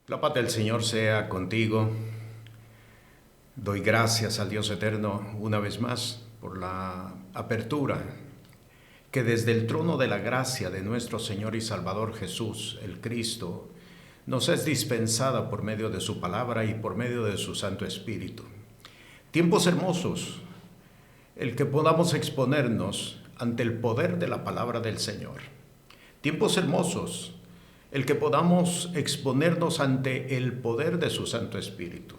La paz del Señor sea contigo. Doy gracias al Dios eterno una vez más por la apertura que desde el trono de la gracia de nuestro Señor y Salvador Jesús, el Cristo, nos es dispensada por medio de su palabra y por medio de su Santo Espíritu. Tiempos hermosos, el que podamos exponernos ante el poder de la palabra del Señor. Tiempos hermosos, el que podamos exponernos ante el poder de su Santo Espíritu.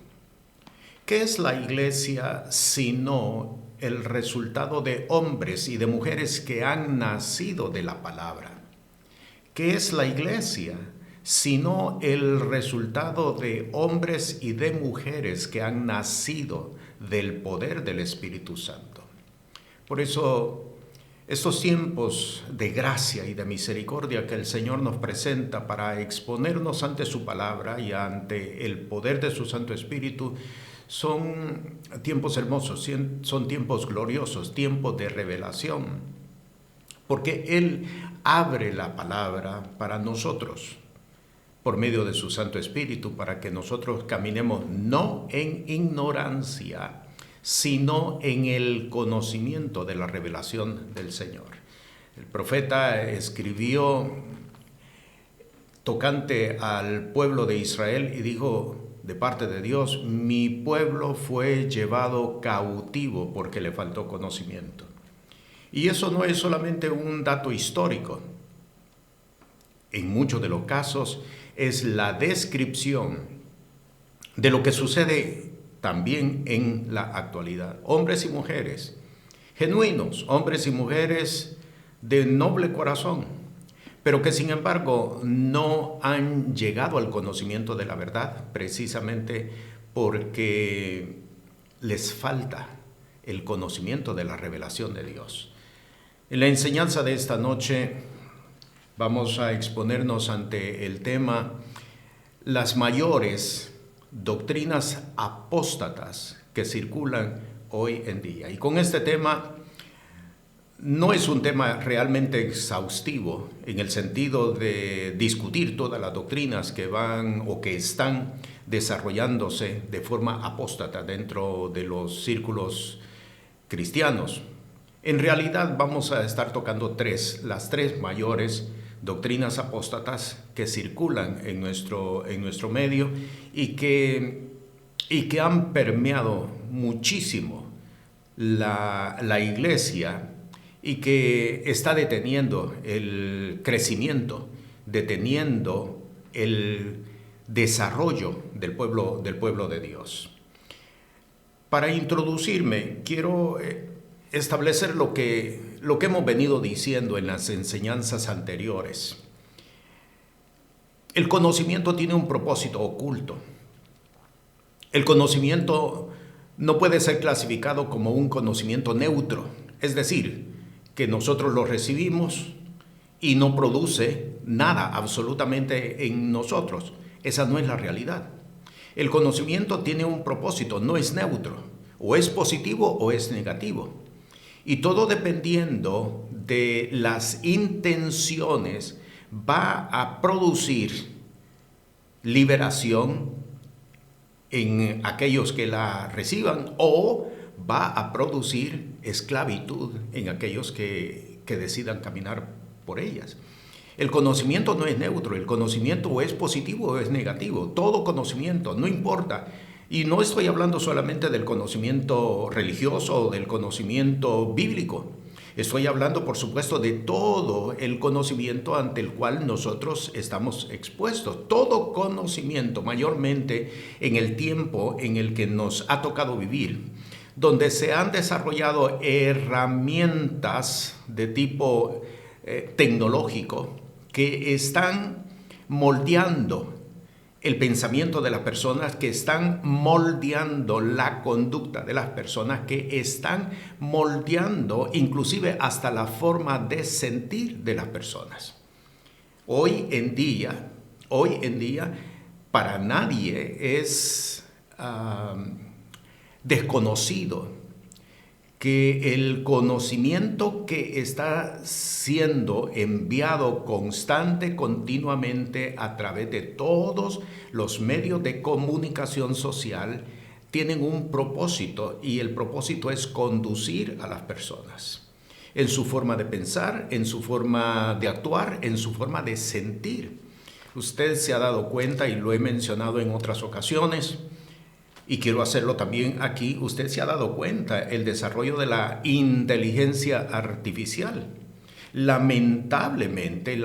¿Qué es la iglesia sino el resultado de hombres y de mujeres que han nacido de la palabra? ¿Qué es la iglesia sino el resultado de hombres y de mujeres que han nacido del poder del Espíritu Santo? Por eso, estos tiempos de gracia y de misericordia que el Señor nos presenta para exponernos ante su palabra y ante el poder de su Santo Espíritu son tiempos hermosos, son tiempos gloriosos, tiempos de revelación, porque Él abre la palabra para nosotros por medio de su Santo Espíritu, para que nosotros caminemos no en ignorancia, sino en el conocimiento de la revelación del Señor. El profeta escribió tocante al pueblo de Israel y dijo de parte de Dios: mi pueblo fue llevado cautivo porque le faltó conocimiento. Y eso no es solamente un dato histórico. En muchos de los casos es la descripción de lo que sucede también en la actualidad. Hombres y mujeres genuinos, hombres y mujeres de noble corazón, pero que sin embargo no han llegado al conocimiento de la verdad, precisamente porque les falta el conocimiento de la revelación de Dios. En la enseñanza de esta noche vamos a exponernos ante el tema las mayores doctrinas apóstatas que circulan hoy en día. Y con este tema no es un tema realmente exhaustivo en el sentido de discutir todas las doctrinas que van o que están desarrollándose de forma apóstata dentro de los círculos cristianos. En realidad vamos a estar tocando las tres mayores doctrinas apóstatas que circulan en nuestro medio y que han permeado muchísimo la iglesia y que está deteniendo el crecimiento, deteniendo el desarrollo del pueblo de Dios. Para introducirme, quiero establecer lo que hemos venido diciendo en las enseñanzas anteriores. El conocimiento tiene un propósito oculto. El conocimiento no puede ser clasificado como un conocimiento neutro, es decir, que nosotros lo recibimos y no produce nada absolutamente en nosotros. Esa no es la realidad. El conocimiento tiene un propósito, no es neutro, o es positivo o es negativo. Y todo dependiendo de las intenciones va a producir liberación en aquellos que la reciban o va a producir esclavitud en aquellos que decidan caminar por ellas. El conocimiento no es neutro, el conocimiento o es positivo o es negativo. Todo conocimiento, no importa. Y no estoy hablando solamente del conocimiento religioso o del conocimiento bíblico. Estoy hablando, por supuesto, de todo el conocimiento ante el cual nosotros estamos expuestos. Todo conocimiento, mayormente en el tiempo en el que nos ha tocado vivir, donde se han desarrollado herramientas de tipo tecnológico que están moldeando el pensamiento de las personas, que están moldeando la conducta de las personas, que están moldeando inclusive hasta la forma de sentir de las personas. Hoy en día, para nadie es desconocido que el conocimiento que está siendo enviado continuamente a través de todos los medios de comunicación social tienen un propósito, y el propósito es conducir a las personas en su forma de pensar, en su forma de actuar, en su forma de sentir. Usted se ha dado cuenta, y lo he mencionado en otras ocasiones, y quiero hacerlo también aquí, usted se ha dado cuenta el desarrollo de la inteligencia artificial. Lamentablemente,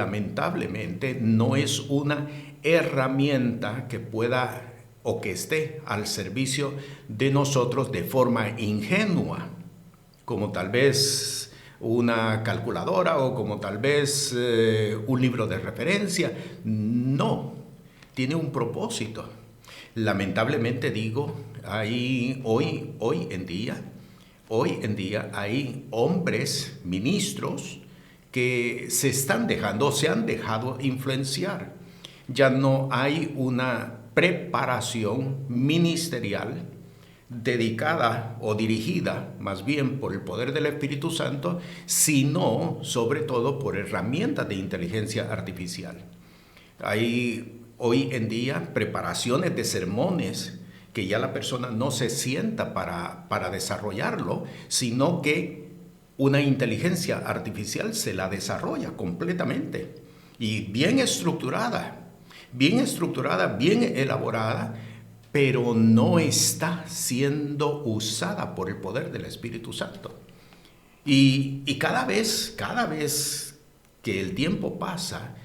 no es una herramienta que pueda o que esté al servicio de nosotros de forma ingenua, como tal vez una calculadora o como tal vez un libro de referencia. No, tiene un propósito. Lamentablemente digo, hoy en día hay hombres, ministros, que se han dejado influenciar. Ya no hay una preparación ministerial dedicada o dirigida más bien por el poder del Espíritu Santo, sino sobre todo por herramientas de inteligencia artificial. Hay hoy en día preparaciones de sermones que ya la persona no se sienta para desarrollarlo, sino que una inteligencia artificial se la desarrolla completamente y bien estructurada, bien elaborada, pero no está siendo usada por el poder del Espíritu Santo. Y cada vez que el tiempo pasa,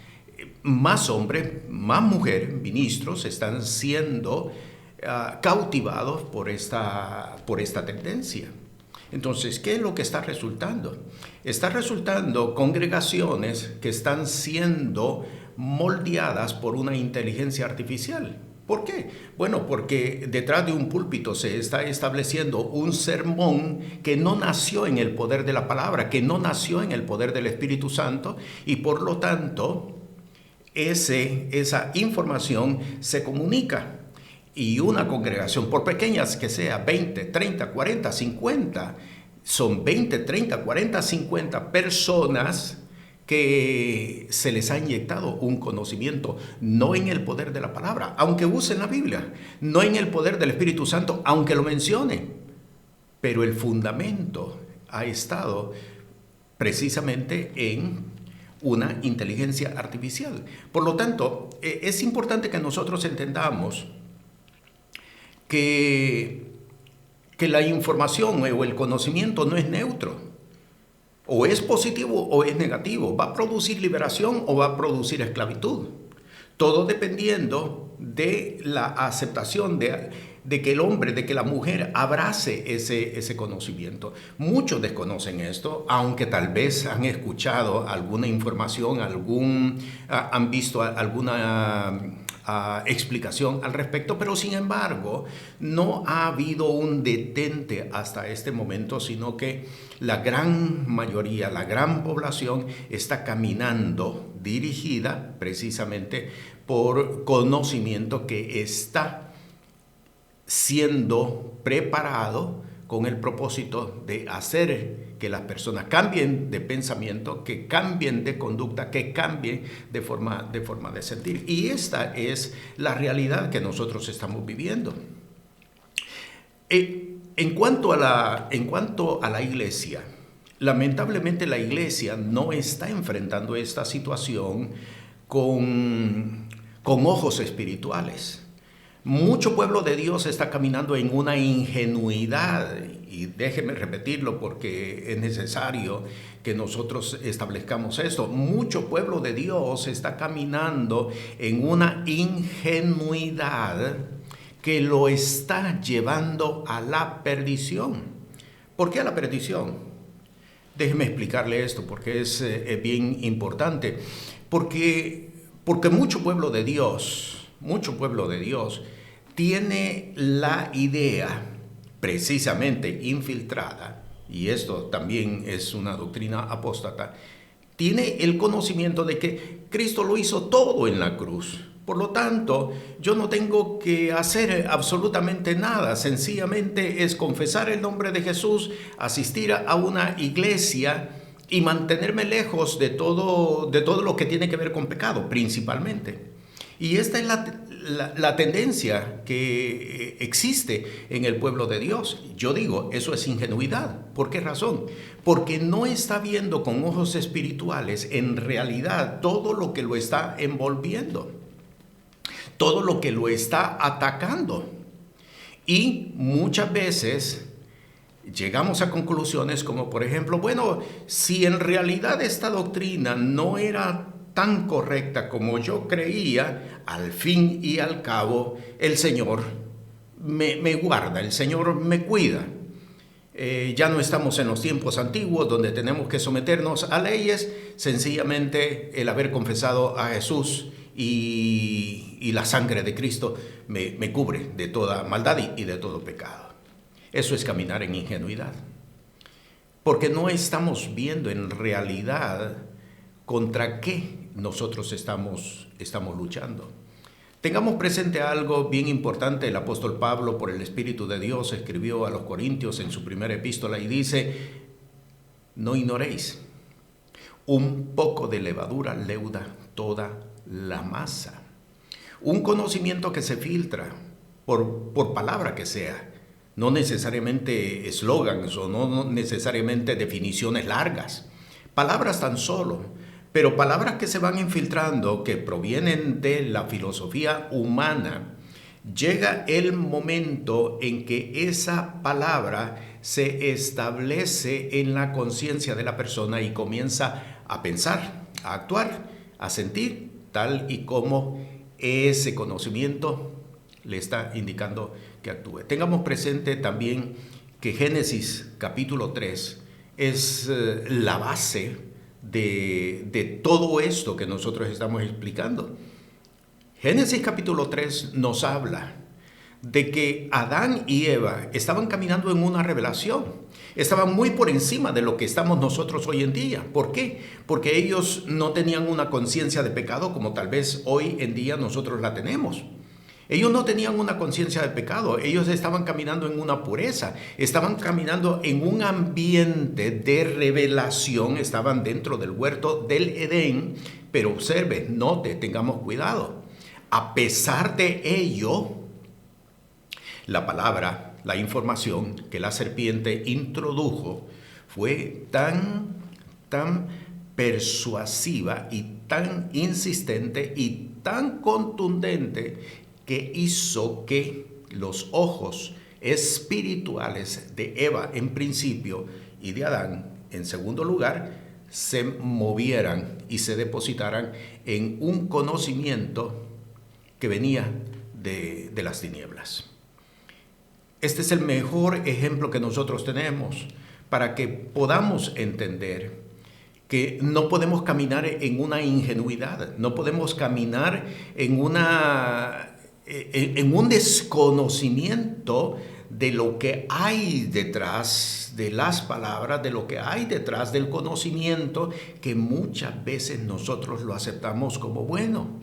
más hombres, más mujeres, ministros están siendo cautivados por esta tendencia. Entonces, ¿qué es lo que está resultando? Está resultando congregaciones que están siendo moldeadas por una inteligencia artificial. ¿Por qué? Bueno, porque detrás de un púlpito se está estableciendo un sermón que no nació en el poder de la palabra, que no nació en el poder del Espíritu Santo, y por lo tanto esa información se comunica. Y una congregación, por pequeñas que sea, 20, 30, 40, 50, son 20, 30, 40, 50 personas que se les ha inyectado un conocimiento, no en el poder de la palabra, aunque usen la Biblia, no en el poder del Espíritu Santo, aunque lo mencione, pero el fundamento ha estado precisamente en una inteligencia artificial. Por lo tanto, es importante que nosotros entendamos que la información o el conocimiento no es neutro. O es positivo o es negativo. ¿Va a producir liberación o va a producir esclavitud? Todo dependiendo de la aceptación de que el hombre, de que la mujer abrace ese conocimiento. Muchos desconocen esto, aunque tal vez han escuchado alguna información, han visto alguna explicación al respecto, pero sin embargo no ha habido un detente hasta este momento, sino que la gran mayoría, la gran población está caminando dirigida precisamente por conocimiento que está siendo preparado con el propósito de hacer que las personas cambien de pensamiento, que cambien de conducta, que cambien de forma de sentir. Y esta es la realidad que nosotros estamos viviendo. En cuanto a la iglesia, lamentablemente la iglesia no está enfrentando esta situación con ojos espirituales. Mucho pueblo de Dios está caminando en una ingenuidad, y déjeme repetirlo porque es necesario que nosotros establezcamos esto. Mucho pueblo de Dios está caminando en una ingenuidad que lo está llevando a la perdición. ¿Por qué a la perdición? Déjeme explicarle esto porque es bien importante. Porque mucho pueblo de Dios tiene la idea precisamente infiltrada, y esto también es una doctrina apóstata, tiene el conocimiento de que Cristo lo hizo todo en la cruz. Por lo tanto, yo no tengo que hacer absolutamente nada. Sencillamente es confesar el nombre de Jesús, asistir a una iglesia y mantenerme lejos de todo lo que tiene que ver con pecado, principalmente. Y esta es la tendencia que existe en el pueblo de Dios. Yo digo, eso es ingenuidad. ¿Por qué razón? Porque no está viendo con ojos espirituales en realidad todo lo que lo está envolviendo, todo lo que lo está atacando. Y muchas veces llegamos a conclusiones como, por ejemplo, bueno, si en realidad esta doctrina no era tan correcta como yo creía, al fin y al cabo el Señor me guarda, el Señor me cuida. Ya no estamos en los tiempos antiguos donde tenemos que someternos a leyes. Sencillamente el haber confesado a Jesús y la sangre de Cristo me cubre de toda maldad y de todo pecado. Eso es caminar en ingenuidad, porque no estamos viendo en realidad contra qué nosotros estamos luchando. Tengamos presente algo bien importante. El apóstol Pablo, por el Espíritu de Dios, escribió a los Corintios en su primera epístola y dice: no ignoréis, un poco de levadura leuda toda la masa. Un conocimiento que se filtra por palabra que sea, no necesariamente eslogans o no necesariamente definiciones largas, palabras tan solo, pero palabras que se van infiltrando, que provienen de la filosofía humana. Llega el momento en que esa palabra se establece en la conciencia de la persona y comienza a pensar, a actuar, a sentir, tal y como ese conocimiento le está indicando que actúe. Tengamos presente también que Génesis capítulo 3 es la base de todo esto que nosotros estamos explicando. Génesis capítulo 3 nos habla de que Adán y Eva estaban caminando en una revelación. Estaban muy por encima de lo que estamos nosotros hoy en día. ¿Por qué? Porque ellos no tenían una conciencia de pecado como tal vez hoy en día nosotros la tenemos. Ellos no tenían una conciencia de pecado, ellos estaban caminando en una pureza, estaban caminando en un ambiente de revelación, estaban dentro del huerto del Edén, pero observe, note, tengamos cuidado. A pesar de ello, la palabra, la información que la serpiente introdujo fue tan persuasiva y tan insistente y tan contundente que hizo que los ojos espirituales de Eva en principio y de Adán en segundo lugar se movieran y se depositaran en un conocimiento que venía de las tinieblas. Este es el mejor ejemplo que nosotros tenemos para que podamos entender que no podemos caminar en una ingenuidad, no podemos caminar en un desconocimiento de lo que hay detrás de las palabras, de lo que hay detrás del conocimiento, que muchas veces nosotros lo aceptamos como bueno,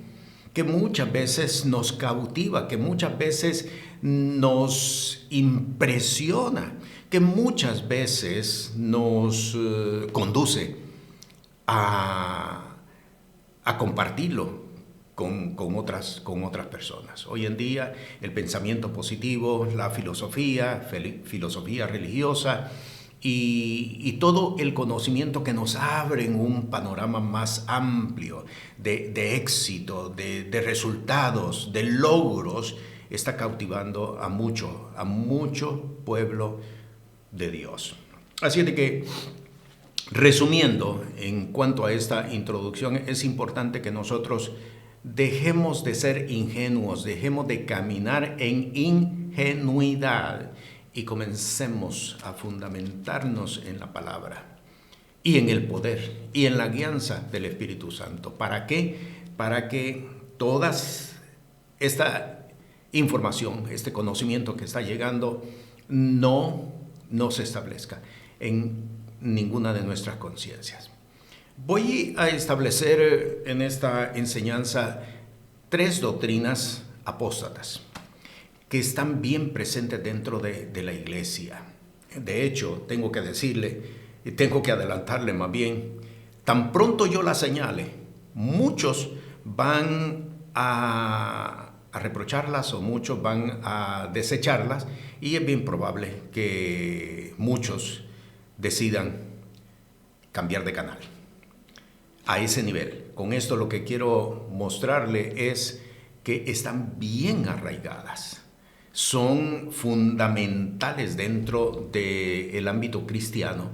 que muchas veces nos cautiva, que muchas veces nos impresiona, que muchas veces nos conduce a compartirlo con otras personas. Hoy en día el pensamiento positivo, la filosofía religiosa y todo el conocimiento que nos abre en un panorama más amplio de éxito, de resultados, de logros, está cautivando a mucho pueblo de Dios. Así de que, resumiendo, en cuanto a esta introducción, es importante que nosotros dejemos de ser ingenuos, dejemos de caminar en ingenuidad y comencemos a fundamentarnos en la palabra y en el poder y en la guianza del Espíritu Santo. ¿Para qué? Para que toda esta información, este conocimiento que está llegando, no se establezca en ninguna de nuestras conciencias. Voy a establecer en esta enseñanza tres doctrinas apóstatas que están bien presentes dentro de la iglesia. De hecho, tengo que decirle, tengo que adelantarle más bien, tan pronto yo la señale, muchos van a reprocharlas o muchos van a desecharlas, y es bien probable que muchos decidan cambiar de canal. A ese nivel. Con esto lo que quiero mostrarle es que están bien arraigadas. Son fundamentales dentro del ámbito cristiano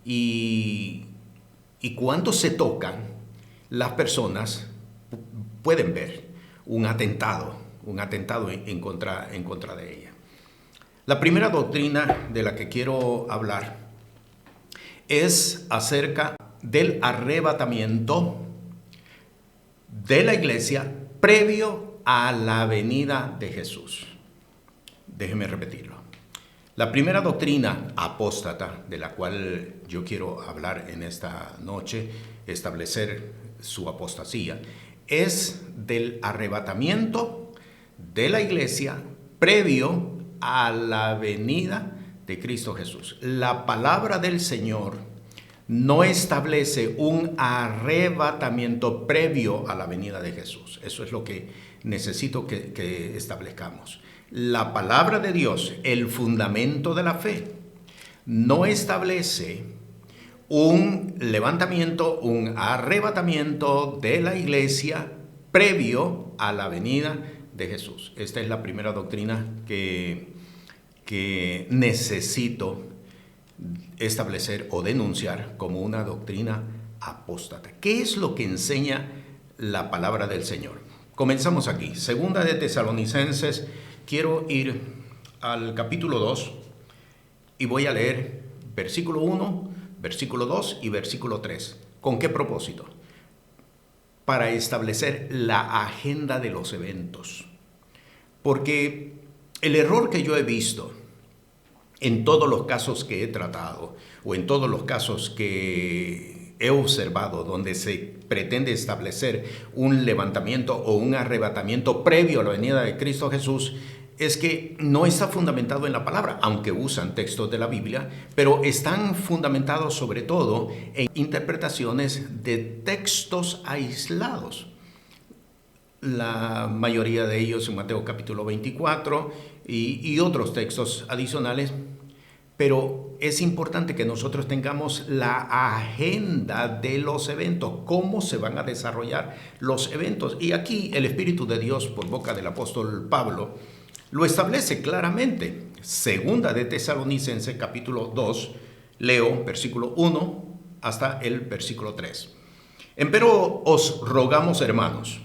y cuando se tocan, las personas pueden ver un atentado en contra de ella. La primera doctrina de la que quiero hablar es acerca del arrebatamiento de la iglesia previo a la venida de Jesús. Déjeme repetirlo. La primera doctrina apóstata de la cual yo quiero hablar en esta noche, establecer su apostasía, es del arrebatamiento de la iglesia previo a la venida de Cristo Jesús. La palabra del Señor no establece un arrebatamiento previo a la venida de Jesús. Eso es lo que necesito que establezcamos. La palabra de Dios, el fundamento de la fe, no establece un levantamiento, un arrebatamiento de la iglesia previo a la venida de Jesús. Esta es la primera doctrina que necesito establecer o denunciar como una doctrina apóstata. ¿Qué es lo que enseña la palabra del Señor? Comenzamos aquí. Segunda de Tesalonicenses. Quiero ir al capítulo 2 y voy a leer versículo 1, versículo 2 y versículo 3. ¿Con qué propósito? Para establecer la agenda de los eventos. Porque el error que yo he visto en todos los casos que he tratado o en todos los casos que he observado donde se pretende establecer un levantamiento o un arrebatamiento previo a la venida de Cristo Jesús, es que no está fundamentado en la palabra, aunque usan textos de la Biblia, pero están fundamentados sobre todo en interpretaciones de textos aislados. La mayoría de ellos en Mateo capítulo 24 y otros textos adicionales, pero es importante que nosotros tengamos la agenda de los eventos, cómo se van a desarrollar los eventos. Y aquí el Espíritu de Dios, por boca del apóstol Pablo, lo establece claramente. Segunda de Tesalonicenses capítulo 2, leo versículo 1 hasta el versículo 3. Empero os rogamos, hermanos,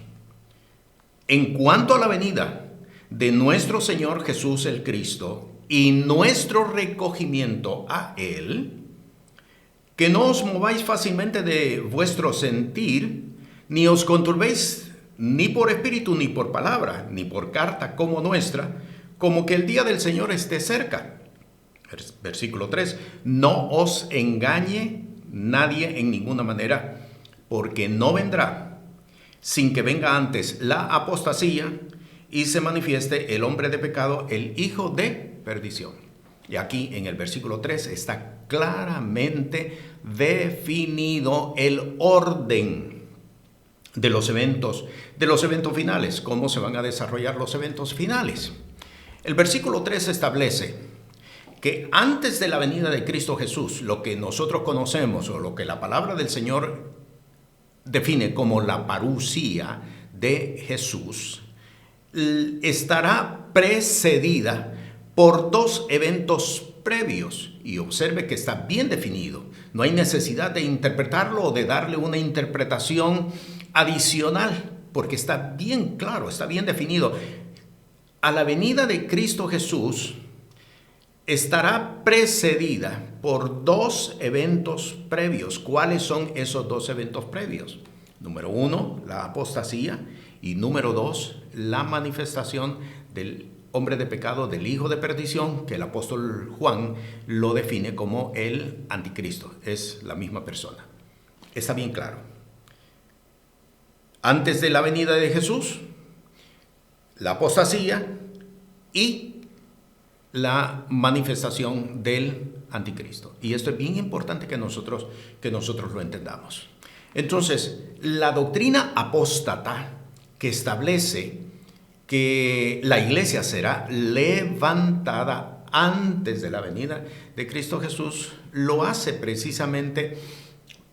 en cuanto a la venida de nuestro Señor Jesús el Cristo y nuestro recogimiento a Él, que no os mováis fácilmente de vuestro sentir, ni os conturbéis ni por espíritu, ni por palabra, ni por carta como nuestra, como que el día del Señor esté cerca. Versículo 3, no os engañe nadie en ninguna manera, porque no vendrá sin que venga antes la apostasía y se manifieste el hombre de pecado, el hijo de perdición. Y aquí en el versículo 3 está claramente definido el orden de los eventos finales, cómo se van a desarrollar los eventos finales. El versículo 3 establece que antes de la venida de Cristo Jesús, lo que nosotros conocemos o lo que la palabra del Señor define como la parusía de Jesús, estará precedida por dos eventos previos. Y observe que está bien definido. No hay necesidad de interpretarlo o de darle una interpretación adicional, porque está bien claro, está bien definido. A la venida de Cristo Jesús estará precedida por dos eventos previos. ¿Cuáles son esos dos eventos previos? Número 1, la apostasía, y número 2, la manifestación del hombre de pecado, del hijo de perdición, que el apóstol Juan lo define como el anticristo. Es la misma persona. Está bien claro. Antes de la venida de Jesús, la apostasía y la manifestación del anticristo. Y esto es bien importante que nosotros lo entendamos. Entonces, la doctrina apóstata que establece que la iglesia será levantada antes de la venida de Cristo Jesús, lo hace precisamente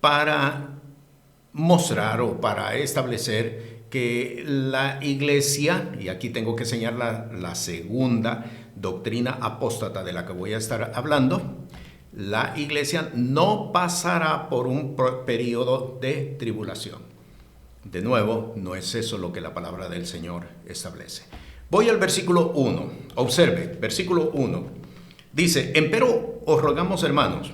para mostrar o para establecer que la iglesia, y aquí tengo que señalar la segunda doctrina apóstata de la que voy a estar hablando, la iglesia no pasará por un periodo de tribulación. De nuevo, no es eso lo que la palabra del Señor establece. Voy al versículo 1. Observe, versículo 1. Dice, empero os rogamos, hermanos,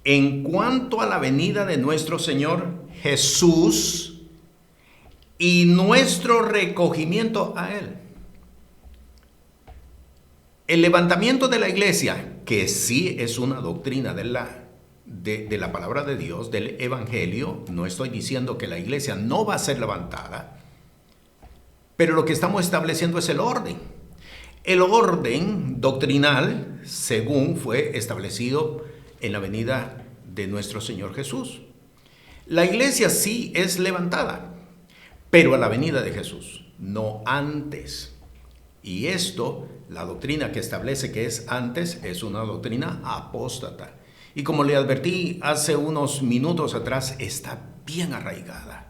en cuanto a la venida de nuestro Señor Jesús y nuestro recogimiento a Él. El levantamiento de la iglesia, que sí es una doctrina de la palabra de Dios, del evangelio, no estoy diciendo que la iglesia no va a ser levantada, pero lo que estamos estableciendo es el orden. El orden doctrinal, según fue establecido en la venida de nuestro Señor Jesús. La iglesia sí es levantada, pero a la venida de Jesús, no antes. Y esto, la doctrina que establece que es antes, es una doctrina apóstata. Y como le advertí hace unos minutos atrás, está bien arraigada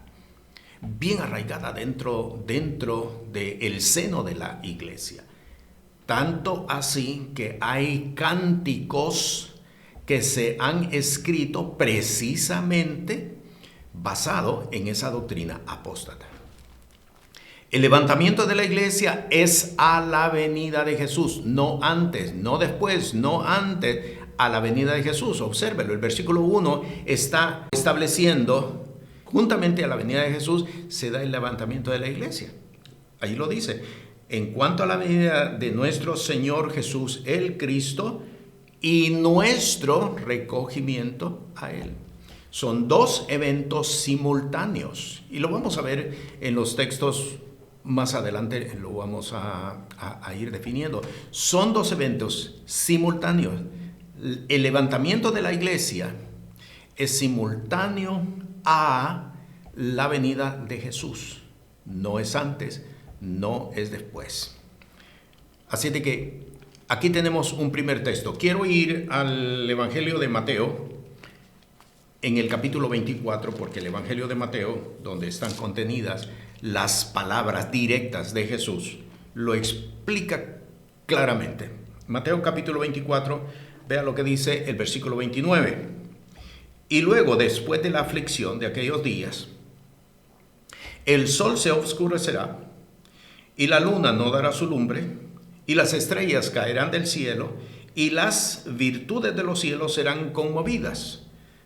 dentro del seno de la iglesia. Tanto así que hay cánticos que se han escrito precisamente basado en esa doctrina apóstata. El levantamiento de la iglesia es a la venida de Jesús, no antes, no después, no antes, a la venida de Jesús. Obsérvelo, el versículo 1 está estableciendo, juntamente a la venida de Jesús, se da el levantamiento de la iglesia. Ahí lo dice, en cuanto a la venida de nuestro Señor Jesús, el Cristo, y nuestro recogimiento a Él. Son dos eventos simultáneos, y lo vamos a ver en los textos más adelante, lo vamos a ir definiendo. Son dos eventos simultáneos. El levantamiento de la iglesia es simultáneo a la venida de Jesús. No es antes, no es después. Así de que aquí tenemos un primer texto. Quiero ir al Evangelio de Mateo, en el capítulo 24, porque el Evangelio de Mateo, donde están contenidas las palabras directas de Jesús, lo explica claramente. Mateo capítulo 24, vea lo que dice el versículo 29. Y luego, después de la aflicción de aquellos días, el sol se oscurecerá, y la luna no dará su lumbre, y las estrellas caerán del cielo, y las virtudes de los cielos serán conmovidas.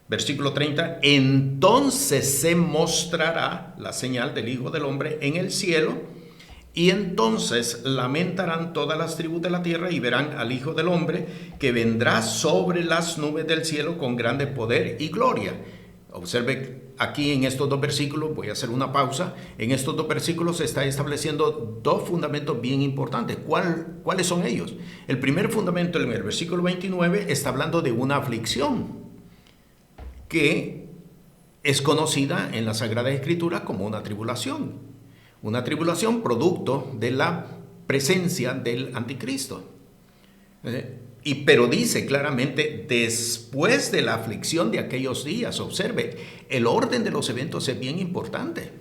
Versículo 30, entonces se mostrará la señal del Hijo del Hombre en el cielo, y entonces lamentarán todas las tribus de la tierra y verán al Hijo del Hombre que vendrá sobre las nubes del cielo con grande poder y gloria. Observe aquí en estos dos versículos, voy a hacer una pausa, en estos dos versículos se está estableciendo dos fundamentos bien importantes. ¿Cuáles son ellos? El primer fundamento en el versículo 29 está hablando de una aflicción que es conocida en la Sagrada Escritura como una tribulación producto de la presencia del anticristo. Pero dice claramente, después de la aflicción de aquellos días. Observe, el orden de los eventos es bien importante.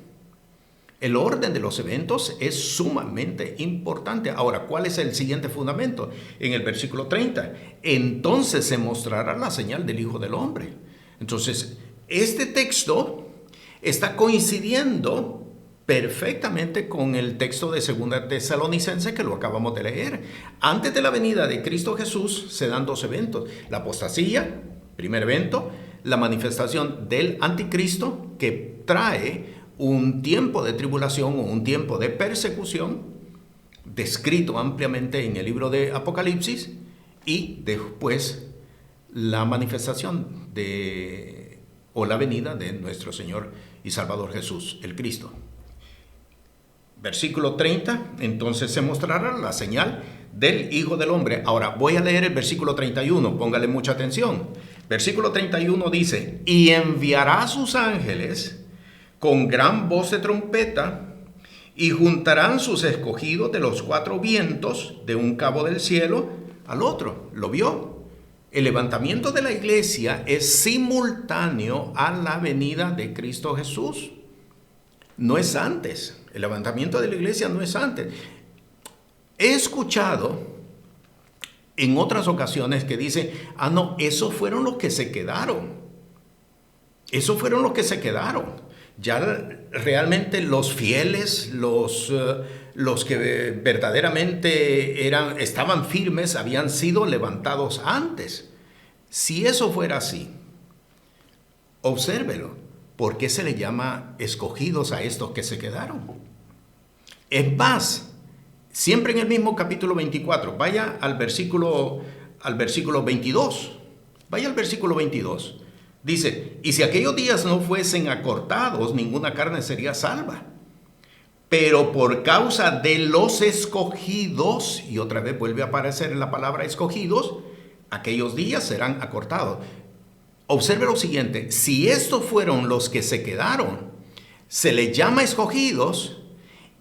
El orden de los eventos es sumamente importante. Ahora, ¿cuál es el siguiente fundamento? En el versículo 30, entonces se mostrará la señal del Hijo del Hombre. Entonces, este texto está coincidiendo perfectamente con el texto de 2 Tesalonicenses que lo acabamos de leer. Antes de la venida de Cristo Jesús se dan dos eventos. La apostasía, primer evento, la manifestación del anticristo que trae un tiempo de tribulación o un tiempo de persecución descrito ampliamente en el libro de Apocalipsis, y después la manifestación o la venida de nuestro Señor y Salvador Jesús, el Cristo. Versículo 30, entonces se mostrará la señal del Hijo del Hombre. Ahora voy a leer el versículo 31, póngale mucha atención. Versículo 31 dice, y enviará a sus ángeles con gran voz de trompeta, y juntarán sus escogidos de los cuatro vientos, de un cabo del cielo al otro. ¿Lo vio? El levantamiento de la iglesia es simultáneo a la venida de Cristo Jesús. No es antes. El levantamiento de la iglesia no es antes. He escuchado en otras ocasiones que dicen, no, esos fueron los que se quedaron. Esos fueron los que se quedaron. Ya realmente los fieles, los que verdaderamente estaban firmes, habían sido levantados antes. Si eso fuera así, obsérvelo. ¿Por qué se le llama escogidos a estos que se quedaron? Es más, siempre en el mismo capítulo 24, vaya al versículo 22. Vaya al versículo 22. Dice, y si aquellos días no fuesen acortados, ninguna carne sería salva. Pero por causa de los escogidos, y otra vez vuelve a aparecer la palabra escogidos, aquellos días serán acortados. Observe lo siguiente, si estos fueron los que se quedaron, se les llama escogidos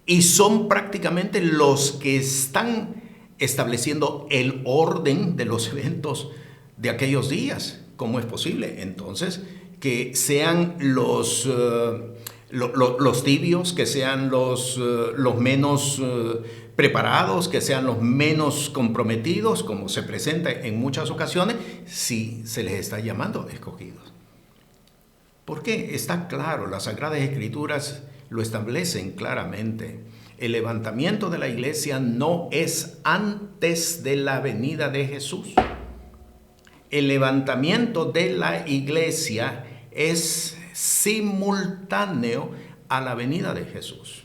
y son prácticamente los que están estableciendo el orden de los eventos de aquellos días. ¿Cómo es posible? Entonces, que sean los tibios, que sean los menos preparados, que sean los menos comprometidos, como se presenta en muchas ocasiones, sí se les está llamando escogidos. ¿Por qué? Está claro, las Sagradas Escrituras lo establecen claramente. El levantamiento de la iglesia no es antes de la venida de Jesús. El levantamiento de la iglesia es simultáneo a la venida de Jesús.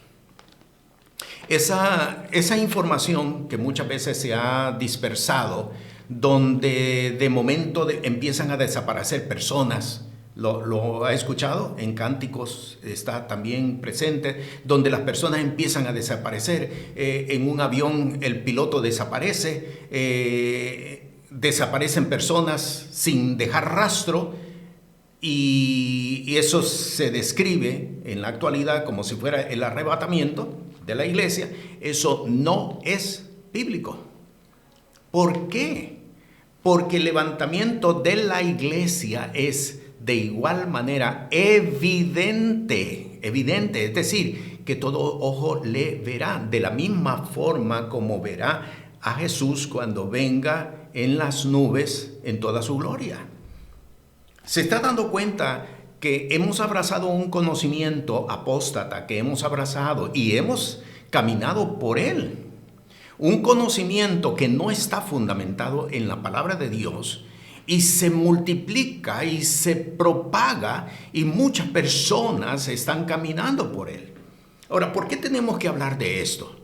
Esa información que muchas veces se ha dispersado, donde de momento empiezan a desaparecer personas, ¿lo ha escuchado? En Cánticos está también presente, donde las personas empiezan a desaparecer. En un avión el piloto desaparece, desaparecen personas sin dejar rastro, y eso se describe en la actualidad como si fuera el arrebatamiento de la iglesia. Eso no es bíblico. ¿Por qué? Porque el levantamiento de la iglesia es de igual manera evidente, es decir, que todo ojo le verá, de la misma forma como verá a Jesús cuando venga en las nubes en toda su gloria. Se está dando cuenta que hemos abrazado un conocimiento apóstata, que hemos abrazado y hemos caminado por él. Un conocimiento que no está fundamentado en la palabra de Dios y se multiplica y se propaga y muchas personas están caminando por él. Ahora, ¿por qué tenemos que hablar de esto?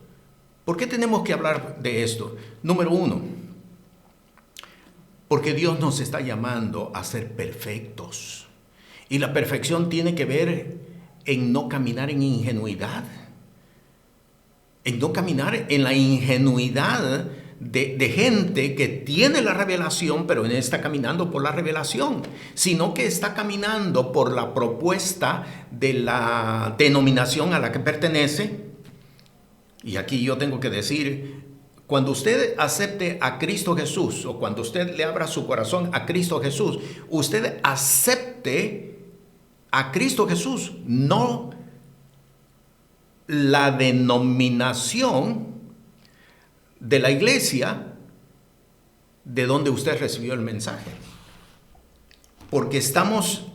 ¿Por qué tenemos que hablar de esto? Número uno, porque Dios nos está llamando a ser perfectos. Y la perfección tiene que ver en no caminar en ingenuidad. En no caminar en la ingenuidad de gente que tiene la revelación, pero no está caminando por la revelación, sino que está caminando por la propuesta de la denominación a la que pertenece. Y aquí yo tengo que decir, cuando usted acepte a Cristo Jesús, o cuando usted le abra su corazón a Cristo Jesús, usted acepte a Cristo Jesús, no la denominación de la iglesia de donde usted recibió el mensaje. Porque estamos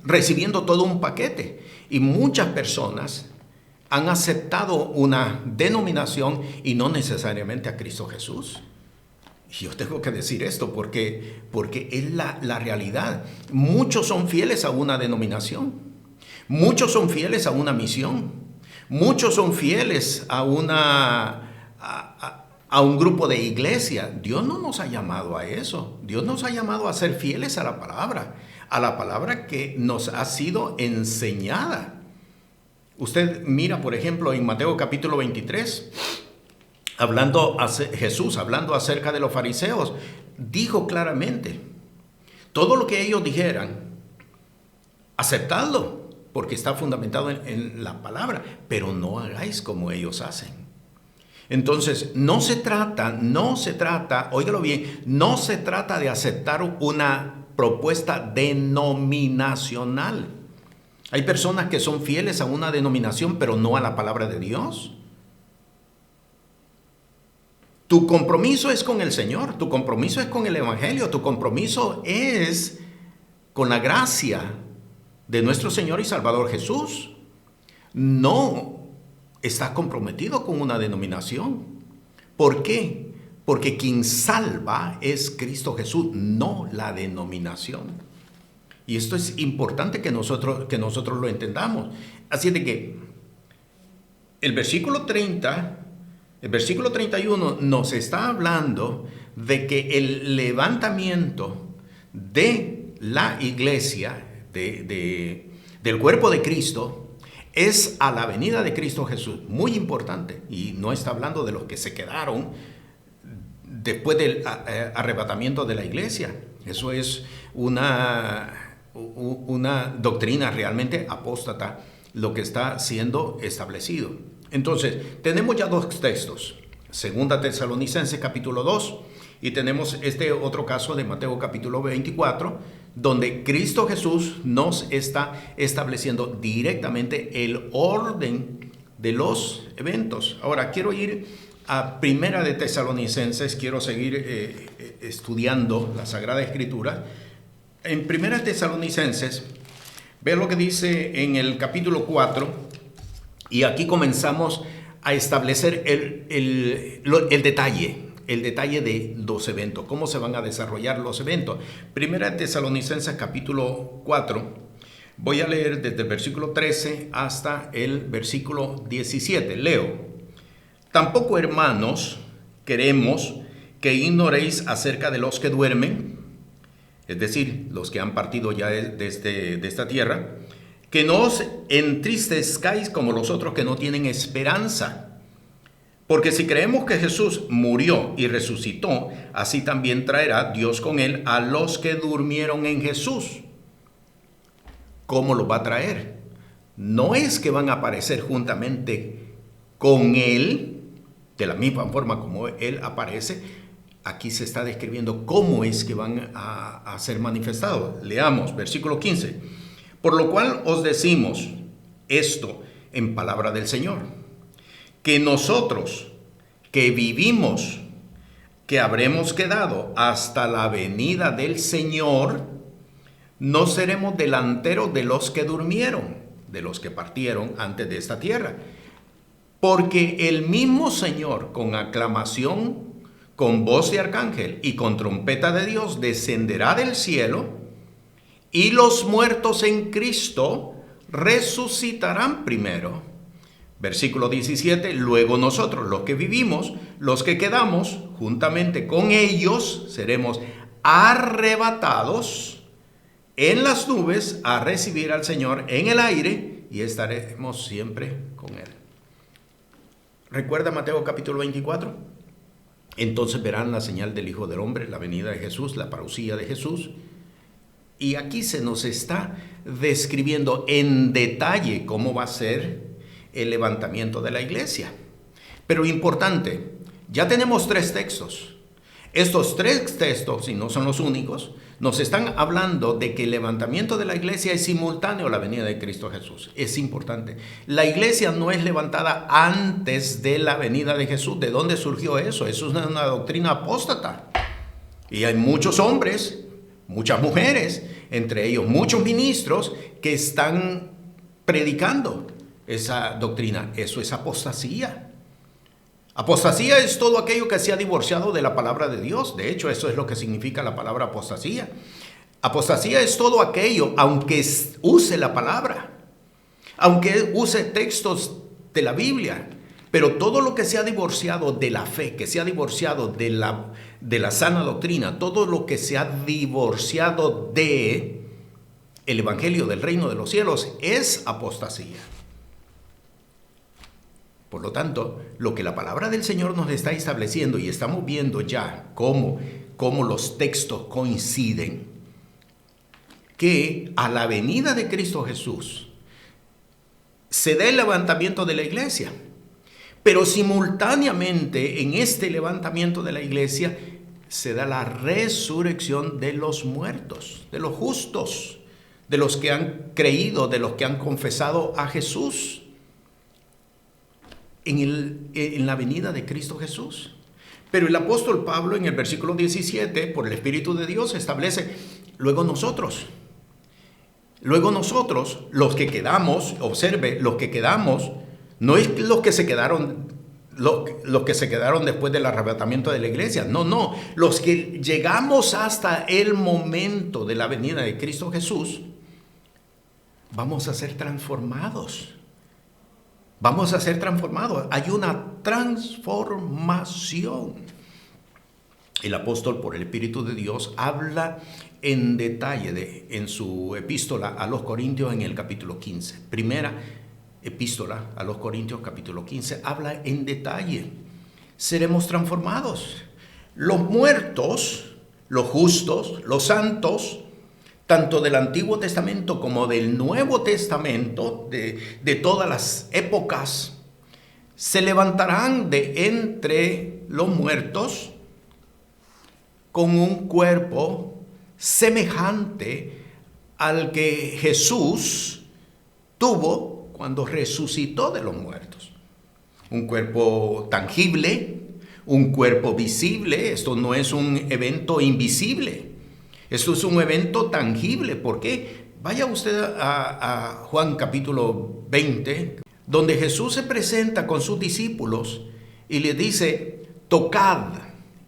recibiendo todo un paquete y muchas personas han aceptado una denominación y no necesariamente a Cristo Jesús. Y yo tengo que decir esto porque es la realidad. Muchos son fieles a una denominación. Muchos son fieles a una misión. Muchos son fieles a un grupo de iglesia. Dios no nos ha llamado a eso. Dios nos ha llamado a ser fieles a la palabra que nos ha sido enseñada. Usted mira, por ejemplo, en Mateo capítulo 23, Jesús hablando acerca de los fariseos, dijo claramente, todo lo que ellos dijeran, aceptadlo, porque está fundamentado en la palabra, pero no hagáis como ellos hacen. Entonces, no se trata, óigalo bien, no se trata de aceptar una propuesta denominacional. Hay personas que son fieles a una denominación, pero no a la palabra de Dios. Tu compromiso es con el Señor, tu compromiso es con el Evangelio, tu compromiso es con la gracia de nuestro Señor y Salvador Jesús. No estás comprometido con una denominación. ¿Por qué? Porque quien salva es Cristo Jesús, no la denominación. Y esto es importante que nosotros lo entendamos. Así de que el versículo 31 nos está hablando de que el levantamiento de la iglesia, del cuerpo de Cristo, es a la venida de Cristo Jesús. Muy importante. Y no está hablando de los que se quedaron después del arrebatamiento de la iglesia. Eso es una doctrina realmente apóstata, lo que está siendo establecido. Entonces, tenemos ya dos textos, 2 Tesalonicenses capítulo 2, y tenemos este otro caso de Mateo capítulo 24, donde Cristo Jesús nos está estableciendo directamente el orden de los eventos. Ahora, quiero ir a 1 de Tesalonicenses, quiero seguir estudiando la Sagrada Escritura. En 1 Tesalonicenses, ve lo que dice en el capítulo 4, y aquí comenzamos a establecer el detalle de los eventos, cómo se van a desarrollar los eventos. 1 Tesalonicenses capítulo 4, voy a leer desde el versículo 13 hasta el versículo 17. Leo: tampoco, hermanos, queremos que ignoréis acerca de los que duermen, es decir, los que han partido ya de esta tierra, que no os entristezcáis como los otros que no tienen esperanza. Porque si creemos que Jesús murió y resucitó, así también traerá Dios con él a los que durmieron en Jesús. ¿Cómo los va a traer? No es que van a aparecer juntamente con él, de la misma forma como él aparece. Aquí se está describiendo cómo es que van a ser manifestados. Leamos, versículo 15. Por lo cual os decimos esto en palabra del Señor, que nosotros que vivimos, que habremos quedado hasta la venida del Señor, no seremos delanteros de los que durmieron, de los que partieron antes de esta tierra. Porque el mismo Señor, con aclamación, con voz de arcángel y con trompeta de Dios, descenderá del cielo, y los muertos en Cristo resucitarán primero. Versículo 17, luego nosotros, los que vivimos, los que quedamos, juntamente con ellos, seremos arrebatados en las nubes a recibir al Señor en el aire, y estaremos siempre con Él. ¿Recuerda Mateo capítulo 24? Entonces verán la señal del Hijo del Hombre, la venida de Jesús, la parucía de Jesús. Y aquí se nos está describiendo en detalle cómo va a ser el levantamiento de la iglesia. Pero importante, ya tenemos 3 textos. Estos 3 textos, y no son los únicos, nos están hablando de que el levantamiento de la iglesia es simultáneo a la venida de Cristo Jesús. Es importante. La iglesia no es levantada antes de la venida de Jesús. ¿De dónde surgió eso? Eso es una doctrina apóstata. Y hay muchos hombres, muchas mujeres, entre ellos muchos ministros que están predicando esa doctrina. Eso es apostasía. Apostasía es todo aquello que se ha divorciado de la palabra de Dios. De hecho, eso es lo que significa la palabra apostasía. Apostasía es todo aquello, aunque use la palabra, aunque use textos de la Biblia, pero todo lo que se ha divorciado de la fe, que se ha divorciado de la sana doctrina, todo lo que se ha divorciado de el evangelio del reino de los cielos, es apostasía. Por lo tanto, lo que la palabra del Señor nos está estableciendo, y estamos viendo ya cómo los textos coinciden, que a la venida de Cristo Jesús se da el levantamiento de la iglesia, pero simultáneamente en este levantamiento de la iglesia se da la resurrección de los muertos, de los justos, de los que han creído, de los que han confesado a Jesús en la venida de Cristo Jesús. Pero el apóstol Pablo en el versículo 17, por el Espíritu de Dios, establece, luego nosotros, los que quedamos, observe, los que quedamos, no es los que se quedaron, los que se quedaron después del arrebatamiento de la iglesia, no, los que llegamos hasta el momento de la venida de Cristo Jesús, vamos a ser transformados. Vamos a ser transformados. Hay una transformación. El apóstol, por el Espíritu de Dios, habla en detalle en su epístola a los Corintios en el capítulo 15. Primera epístola a los Corintios, capítulo 15, habla en detalle. Seremos transformados. Los muertos, los justos, los santos, tanto del Antiguo Testamento como del Nuevo Testamento, de todas las épocas, se levantarán de entre los muertos con un cuerpo semejante al que Jesús tuvo cuando resucitó de los muertos. Un cuerpo tangible, un cuerpo visible. Esto no es un evento invisible. Esto es un evento tangible. ¿Por qué? Vaya usted a Juan capítulo 20, donde Jesús se presenta con sus discípulos y les dice, tocad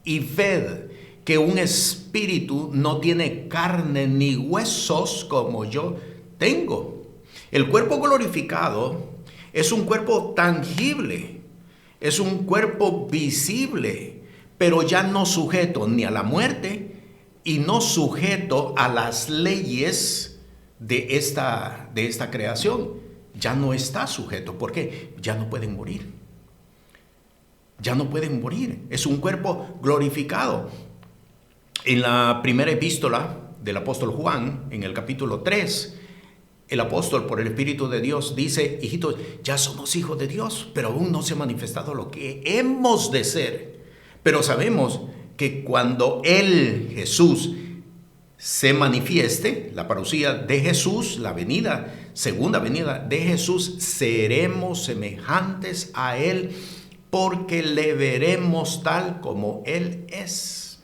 y ved que un espíritu no tiene carne ni huesos como yo tengo. El cuerpo glorificado es un cuerpo tangible, es un cuerpo visible, pero ya no sujeto ni a la muerte y no sujeto a las leyes de esta creación. Ya no está sujeto. ¿Por qué? Ya no pueden morir. Ya no pueden morir. Es un cuerpo glorificado. En la primera epístola del apóstol Juan, en el capítulo 3, el apóstol, por el Espíritu de Dios, dice, hijitos, ya somos hijos de Dios, pero aún no se ha manifestado lo que hemos de ser. Pero sabemos que cuando Él, Jesús, se manifieste, la parucía de Jesús, la venida, segunda venida de Jesús, seremos semejantes a Él porque le veremos tal como Él es.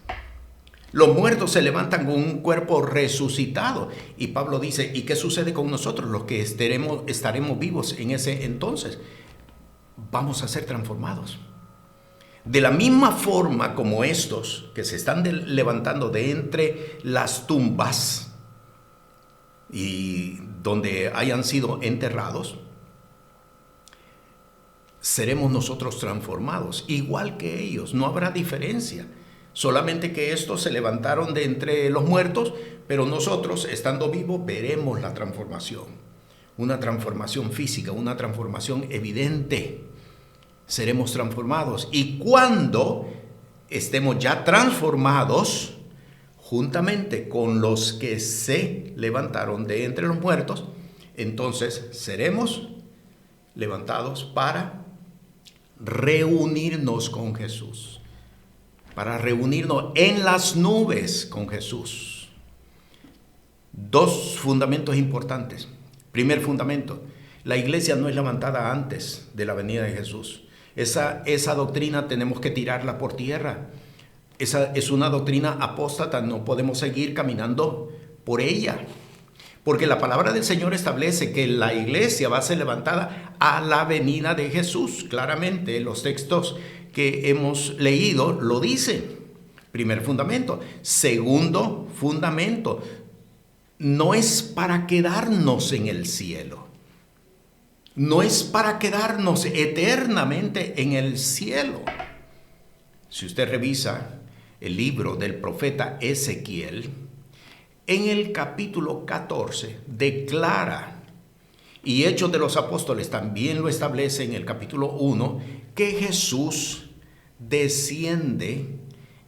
Los muertos se levantan con un cuerpo resucitado. Y Pablo dice, ¿y qué sucede con nosotros, los que estaremos vivos en ese entonces? Vamos a ser transformados. De la misma forma como estos que se están levantando de entre las tumbas y donde hayan sido enterrados, seremos nosotros transformados, igual que ellos. No habrá diferencia. Solamente que estos se levantaron de entre los muertos, pero nosotros, estando vivos, veremos la transformación. Una transformación física, una transformación evidente. Seremos transformados. Y cuando estemos ya transformados, juntamente con los que se levantaron de entre los muertos, entonces seremos levantados para reunirnos con Jesús. Para reunirnos en las nubes con Jesús. Dos fundamentos importantes. Primer fundamento, la iglesia no es levantada antes de la venida de Jesús. Esa doctrina tenemos que tirarla por tierra. Esa es una doctrina apóstata, no podemos seguir caminando por ella. Porque la palabra del Señor establece que la iglesia va a ser levantada a la venida de Jesús. Claramente los textos que hemos leído lo dice. Primer fundamento. Segundo fundamento, no es para quedarnos en el cielo. No es para quedarnos eternamente en el cielo. Si usted revisa el libro del profeta Ezequiel, en el capítulo 14 declara Y Hechos de los Apóstoles también lo establece en el capítulo 1, que Jesús desciende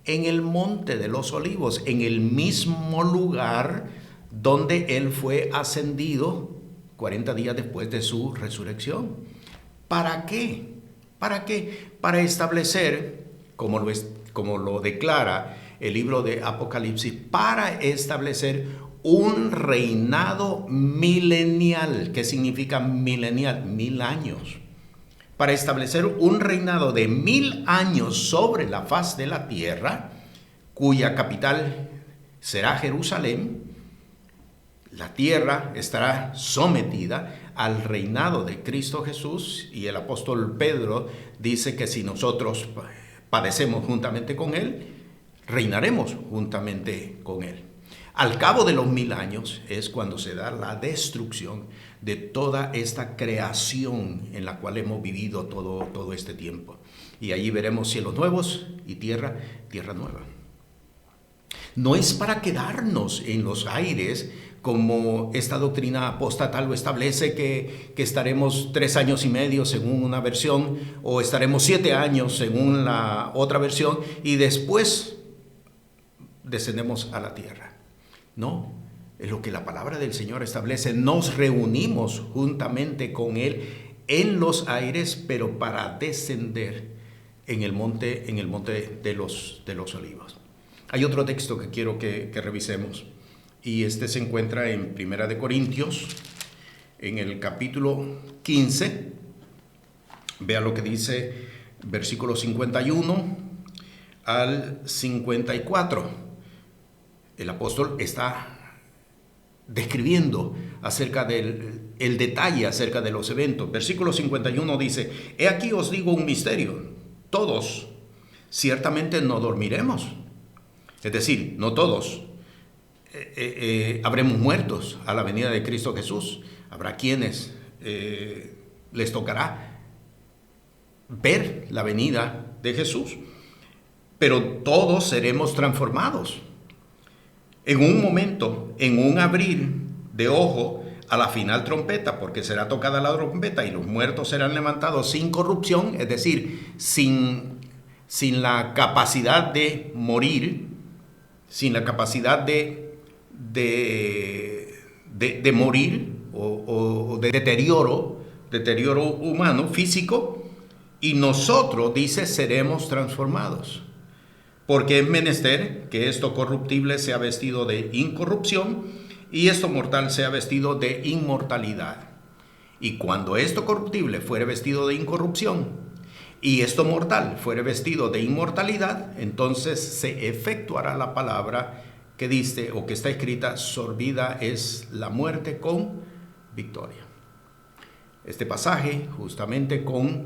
en el Monte de los Olivos, en el mismo lugar donde Él fue ascendido 40 días después de su resurrección. ¿Para qué? ¿Para qué? Para establecer, como lo declara el libro de Apocalipsis, para establecer un reinado milenial. ¿Qué significa milenial? 1000 años. Para establecer un reinado de 1000 años sobre la faz de la tierra, cuya capital será Jerusalén. La tierra estará sometida al reinado de Cristo Jesús, y el apóstol Pedro dice que si nosotros padecemos juntamente con Él, reinaremos juntamente con Él. Al cabo de los 1000 años es cuando se da la destrucción de toda esta creación en la cual hemos vivido todo este tiempo. Y allí veremos cielos nuevos y tierra nueva. No es para quedarnos en los aires, como esta doctrina apóstata lo establece, que estaremos 3 años y medio según una versión, o estaremos 7 años según la otra versión, y después descendemos a la tierra. No, es lo que la palabra del Señor establece. Nos reunimos juntamente con Él en los aires, pero para descender en el monte de los Olivos. Hay otro texto que quiero que revisemos, y este se encuentra en Primera de Corintios, en el capítulo 15. Vea lo que dice, versículo 51 al 54. El apóstol está describiendo acerca el detalle acerca de los eventos. Versículo 51 dice: He aquí os digo un misterio, todos ciertamente no dormiremos. Es decir, no todos habremos muertos a la venida de Cristo Jesús. Habrá quienes les tocará ver la venida de Jesús, pero todos seremos transformados. En un momento, en un abrir de ojo, a la final trompeta, porque será tocada la trompeta y los muertos serán levantados sin corrupción, es decir, sin la capacidad de morir, sin la capacidad de morir o de deterioro humano, físico, y nosotros, dice, seremos transformados. Porque es menester que esto corruptible sea vestido de incorrupción y esto mortal sea vestido de inmortalidad. Y cuando esto corruptible fuere vestido de incorrupción y esto mortal fuere vestido de inmortalidad, entonces se efectuará la palabra que dice o que está escrita: sorbida es la muerte con victoria. Este pasaje, justamente con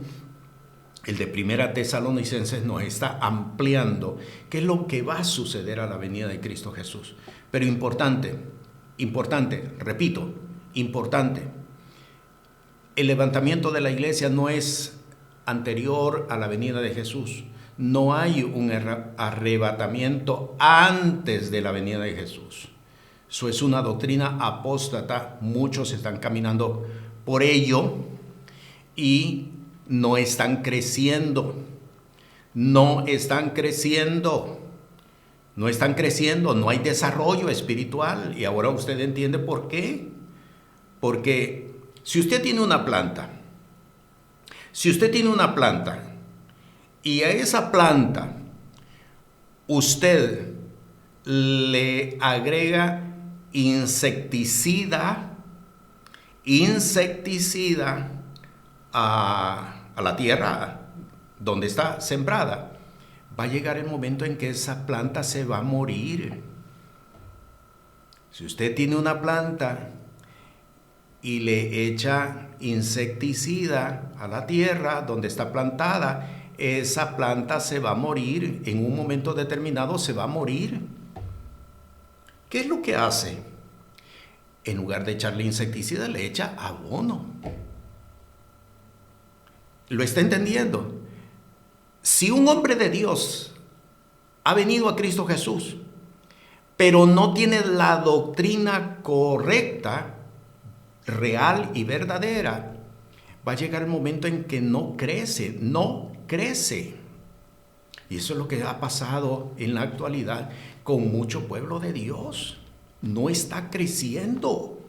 el de Primera Tesalonicenses, nos está ampliando qué es lo que va a suceder a la venida de Cristo Jesús. Pero importante, repito, importante. El levantamiento de la iglesia no es anterior a la venida de Jesús. No hay un arrebatamiento antes de la venida de Jesús. Eso es una doctrina apóstata. Muchos están caminando por ello y no están creciendo, no hay desarrollo espiritual. Y ahora usted entiende por qué. Porque si usted tiene una planta, y a esa planta usted le agrega insecticida a la tierra donde está sembrada, va a llegar el momento en que esa planta se va a morir. Si usted tiene una planta y le echa insecticida a la tierra donde está plantada, esa planta se va a morir. En un momento determinado se va a morir. ¿Qué es lo que hace? En lugar de echarle insecticida, le echa abono. ¿Lo está entendiendo? Si un hombre de Dios ha venido a Cristo Jesús, pero no tiene la doctrina correcta, real y verdadera, va a llegar el momento en que no crece. Y eso es lo que ha pasado en la actualidad con mucho pueblo de Dios. No está creciendo.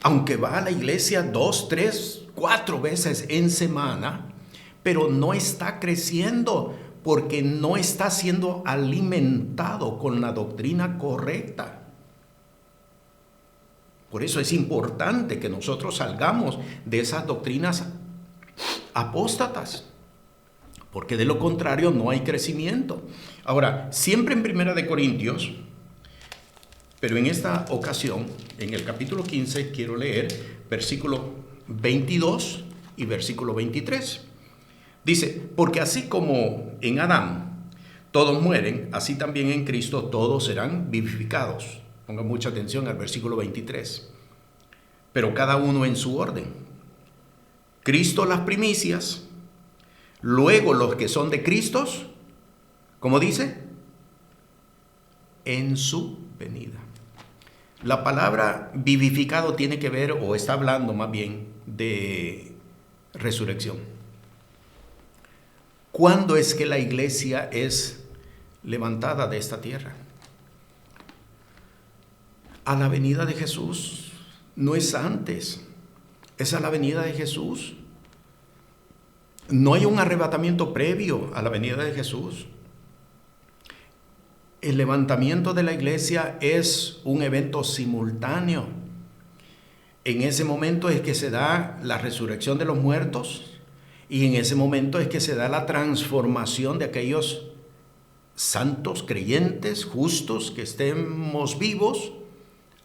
Aunque va a la iglesia 2, 3, 4 veces en semana, pero no está creciendo porque no está siendo alimentado con la doctrina correcta. Por eso es importante que nosotros salgamos de esas doctrinas apóstatas, porque de lo contrario no hay crecimiento. Ahora, siempre en 1 Corintios, pero en esta ocasión, en el capítulo 15, quiero leer versículo 22 y versículo 23. Dice, porque así como en Adán todos mueren, así también en Cristo todos serán vivificados. Pongan mucha atención al versículo 23. Pero cada uno en su orden. Cristo las primicias, luego los que son de Cristo, ¿cómo dice? En su venida. La palabra vivificado tiene que ver, o está hablando más bien, de resurrección. ¿Cuándo es que la iglesia es levantada de esta tierra? A la venida de Jesús. No es antes, es a la venida de Jesús. No hay un arrebatamiento previo a la venida de Jesús. El levantamiento de la iglesia es un evento simultáneo. En ese momento es que se da la resurrección de los muertos y en ese momento es que se da la transformación de aquellos santos, creyentes, justos, que estemos vivos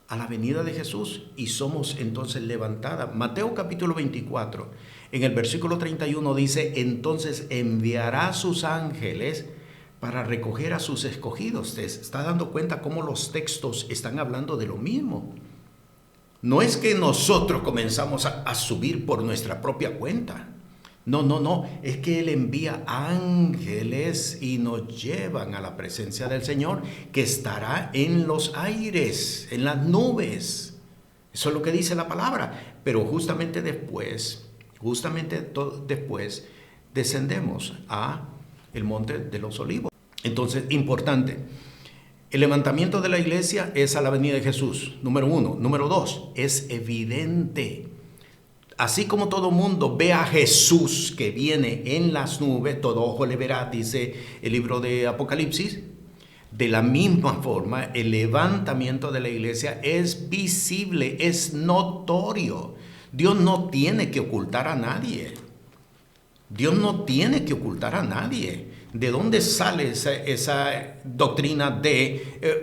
a la venida de Jesús y somos entonces levantadas. Mateo capítulo 24, en el versículo 31 dice, entonces enviará sus ángeles para recoger a sus escogidos. ¿Te está dando cuenta cómo los textos están hablando de lo mismo? No es que nosotros comenzamos a subir por nuestra propia cuenta. No, es que Él envía ángeles y nos llevan a la presencia del Señor, que estará en los aires, en las nubes. Eso es lo que dice la palabra. Pero justamente después descendemos a el monte de los olivos. Entonces, importante, el levantamiento de la iglesia es a la venida de Jesús, número 1. Número 2, es evidente. Así como todo mundo ve a Jesús que viene en las nubes, todo ojo le verá, dice el libro de Apocalipsis. De la misma forma, el levantamiento de la iglesia es visible, es notorio. Dios no tiene que ocultar a nadie. Dios no tiene que ocultar a nadie. ¿De dónde sale esa doctrina de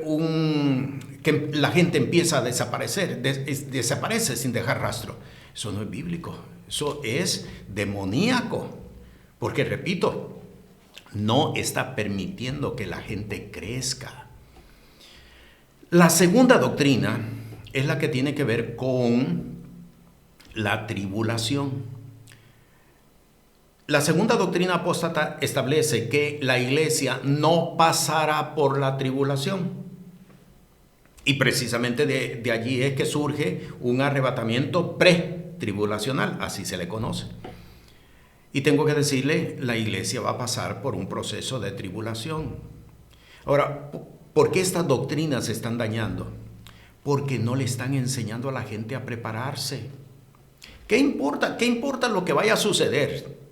que la gente empieza a desaparecer, desaparece sin dejar rastro? Eso no es bíblico, eso es demoníaco, porque repito, no está permitiendo que la gente crezca. La segunda doctrina es la que tiene que ver con la tribulación. La segunda doctrina apóstata establece que la iglesia no pasará por la tribulación. Y precisamente de allí es que surge un arrebatamiento pretribulacional, así se le conoce. Y tengo que decirle, la iglesia va a pasar por un proceso de tribulación. Ahora, ¿por qué estas doctrinas se están dañando? Porque no le están enseñando a la gente a prepararse. ¿Qué importa? ¿Qué importa lo que vaya a suceder?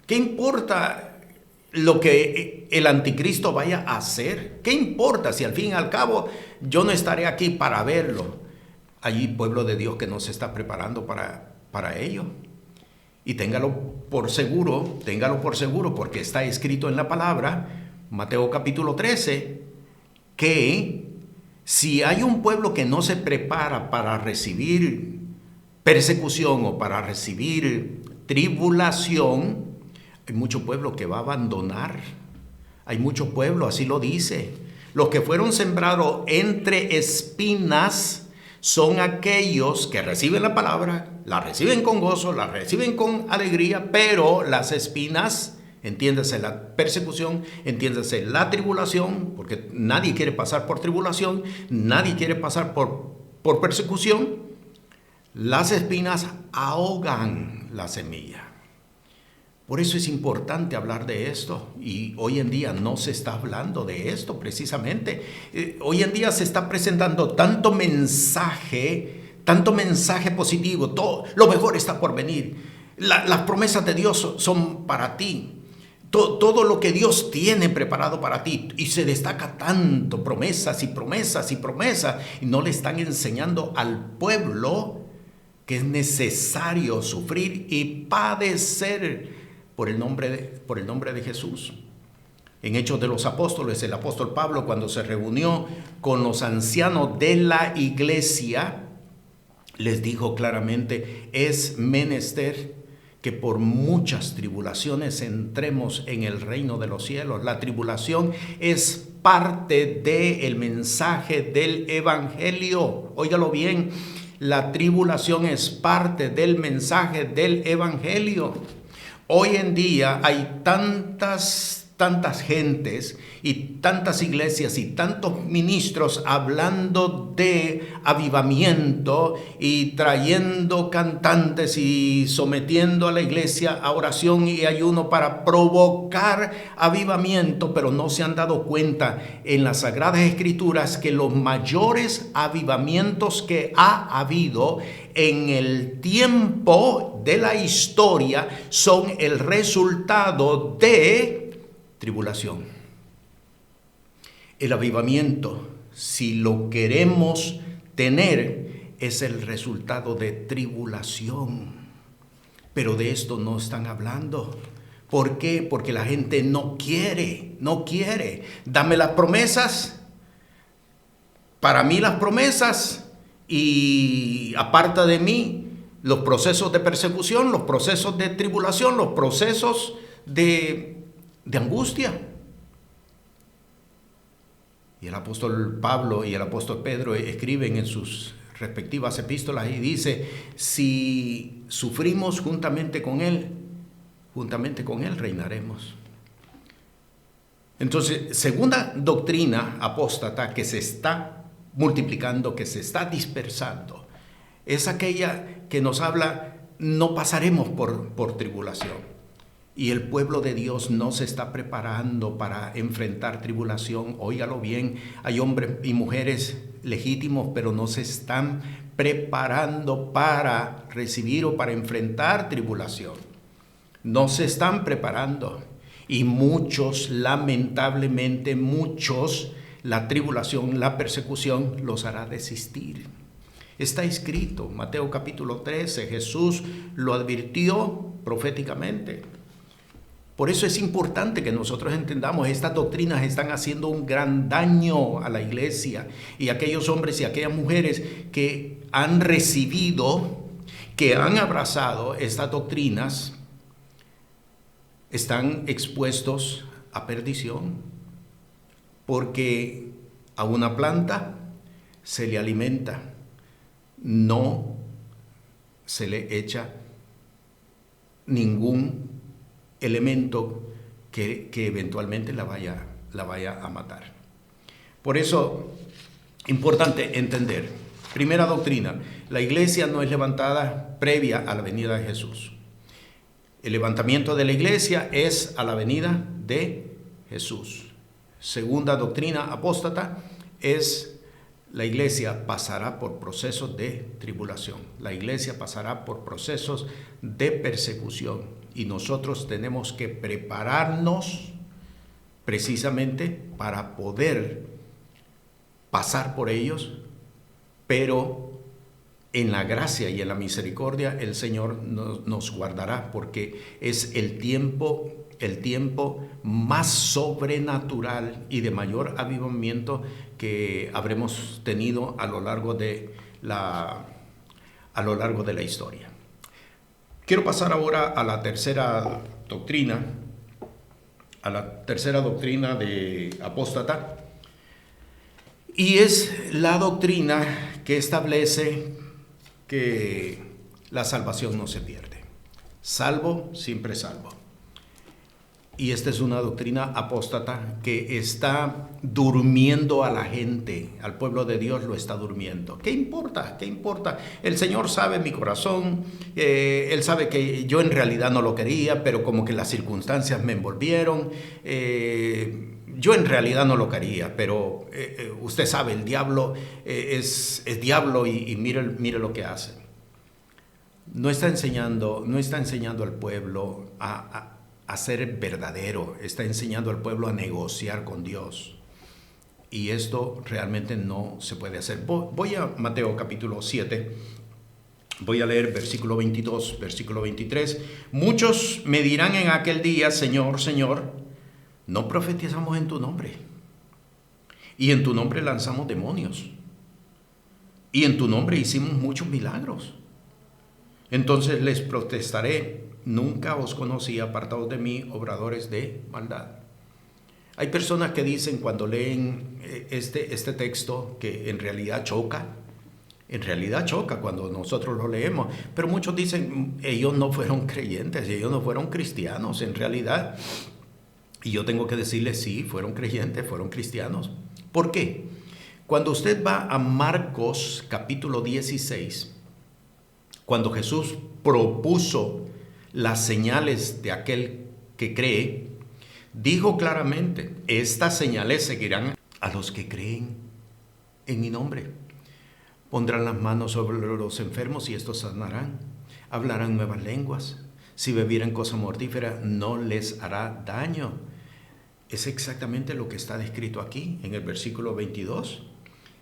¿Qué importa lo que el anticristo vaya a hacer? ¿Qué importa si al fin y al cabo yo no estaré aquí para verlo? Hay pueblo de Dios que no se está preparando para ello. Y téngalo por seguro, porque está escrito en la palabra, Mateo capítulo 13, que si hay un pueblo que no se prepara para recibir persecución o para recibir tribulación, hay mucho pueblo que va a abandonar. Hay mucho pueblo, así lo dice. Los que fueron sembrados entre espinas son aquellos que reciben la palabra, la reciben con gozo, la reciben con alegría, pero las espinas, entiéndase la persecución, entiéndase la tribulación, porque nadie quiere pasar por tribulación, nadie quiere pasar por persecución. Las espinas ahogan la semilla. Por eso es importante hablar de esto, y hoy en día no se está hablando de esto precisamente. Hoy en día se está presentando tanto mensaje positivo, todo lo mejor está por venir. Las promesas de Dios son para ti. Todo lo que Dios tiene preparado para ti, y se destaca tanto promesas y promesas y promesas, y no le están enseñando al pueblo que es necesario sufrir y padecer por el nombre de Jesús. En Hechos de los Apóstoles, el apóstol Pablo, cuando se reunió con los ancianos de la iglesia, les dijo claramente: es menester que por muchas tribulaciones entremos en el reino de los cielos. La tribulación es parte del mensaje del evangelio. Óigalo bien, la tribulación es parte del mensaje del evangelio. Hoy en día hay tantas gentes y tantas iglesias y tantos ministros hablando de avivamiento y trayendo cantantes y sometiendo a la iglesia a oración y ayuno para provocar avivamiento, pero no se han dado cuenta en las Sagradas Escrituras que los mayores avivamientos que ha habido en el tiempo de la historia son el resultado de tribulación. El avivamiento, si lo queremos tener, es el resultado de tribulación. Pero de esto no están hablando. ¿Por qué? Porque la gente no quiere. Dame las promesas. Para mí las promesas, y aparta de mí los procesos de persecución, los procesos de tribulación, los procesos de angustia. Y el apóstol Pablo y el apóstol Pedro escriben en sus respectivas epístolas y dice: si sufrimos juntamente con él reinaremos. Entonces, segunda doctrina apóstata que se está multiplicando, que se está dispersando, es aquella que nos habla: no pasaremos por tribulación. Y el pueblo de Dios no se está preparando para enfrentar tribulación. Óigalo bien, hay hombres y mujeres legítimos, pero no se están preparando para recibir o para enfrentar tribulación. No se están preparando. Y muchos, lamentablemente, la tribulación, la persecución los hará desistir. Está escrito, Mateo capítulo 13, Jesús lo advirtió proféticamente. Por eso es importante que nosotros entendamos: estas doctrinas están haciendo un gran daño a la iglesia, y aquellos hombres y aquellas mujeres que han recibido, que han abrazado estas doctrinas, están expuestos a perdición, porque a una planta se le alimenta, no se le echa ningún elemento que eventualmente la vaya a matar. Por eso, importante entender: primera doctrina, la iglesia no es levantada previa a la venida de Jesús. El levantamiento de la iglesia es a la venida de Jesús. Segunda doctrina apóstata es: la iglesia pasará por procesos de tribulación. La iglesia pasará por procesos de persecución. Y nosotros tenemos que prepararnos precisamente para poder pasar por ellos, pero en la gracia y en la misericordia el Señor nos guardará, porque es el tiempo más sobrenatural y de mayor avivamiento que habremos tenido a lo largo de la historia. Quiero pasar ahora a la tercera doctrina de apóstata, y es la doctrina que establece que la salvación no se pierde. Salvo, siempre salvo. Y esta es una doctrina apóstata que está durmiendo a la gente, al pueblo de Dios lo está durmiendo. ¿Qué importa? ¿Qué importa? El Señor sabe mi corazón, Él sabe que yo en realidad no lo quería, pero como que las circunstancias me envolvieron. Yo en realidad no lo quería, pero usted sabe, el diablo es diablo y mire lo que hace. No está enseñando al pueblo a ser verdadero, está enseñando al pueblo a negociar con Dios. Y esto realmente no se puede hacer. Voy a Mateo capítulo 7, voy a leer versículo 22, versículo 23. Muchos me dirán en aquel día, Señor, Señor, no profetizamos en tu nombre, y en tu nombre lanzamos demonios, y en tu nombre hicimos muchos milagros. Entonces les protestaré, nunca os conocí, apartados de mí, obradores de maldad. Hay personas que dicen cuando leen este texto que en realidad choca cuando nosotros lo leemos, pero muchos dicen, ellos no fueron creyentes, ellos no fueron cristianos en realidad. Y yo tengo que decirles, sí, fueron creyentes, fueron cristianos. ¿Por qué? Cuando usted va a Marcos capítulo 16, cuando Jesús propuso las señales de aquel que cree, dijo claramente, estas señales seguirán a los que creen en mi nombre. Pondrán las manos sobre los enfermos y estos sanarán. Hablarán nuevas lenguas. Si bebieren cosa mortífera, no les hará daño. Es exactamente lo que está descrito aquí en el versículo 22.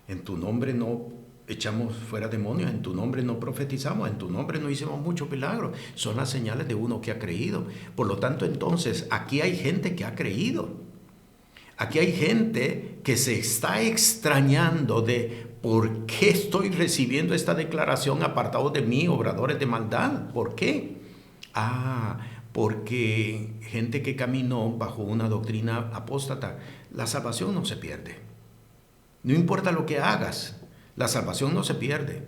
En tu nombre no echamos fuera demonios, en tu nombre no profetizamos, en tu nombre no hicimos muchos milagros. Son las señales de uno que ha creído. Por lo tanto, entonces, aquí hay gente que ha creído. Aquí hay gente que se está extrañando de por qué estoy recibiendo esta declaración, apartados de mí, obradores de maldad. ¿Por qué? Porque gente que caminó bajo una doctrina apóstata, la salvación no se pierde. No importa lo que hagas, la salvación no se pierde.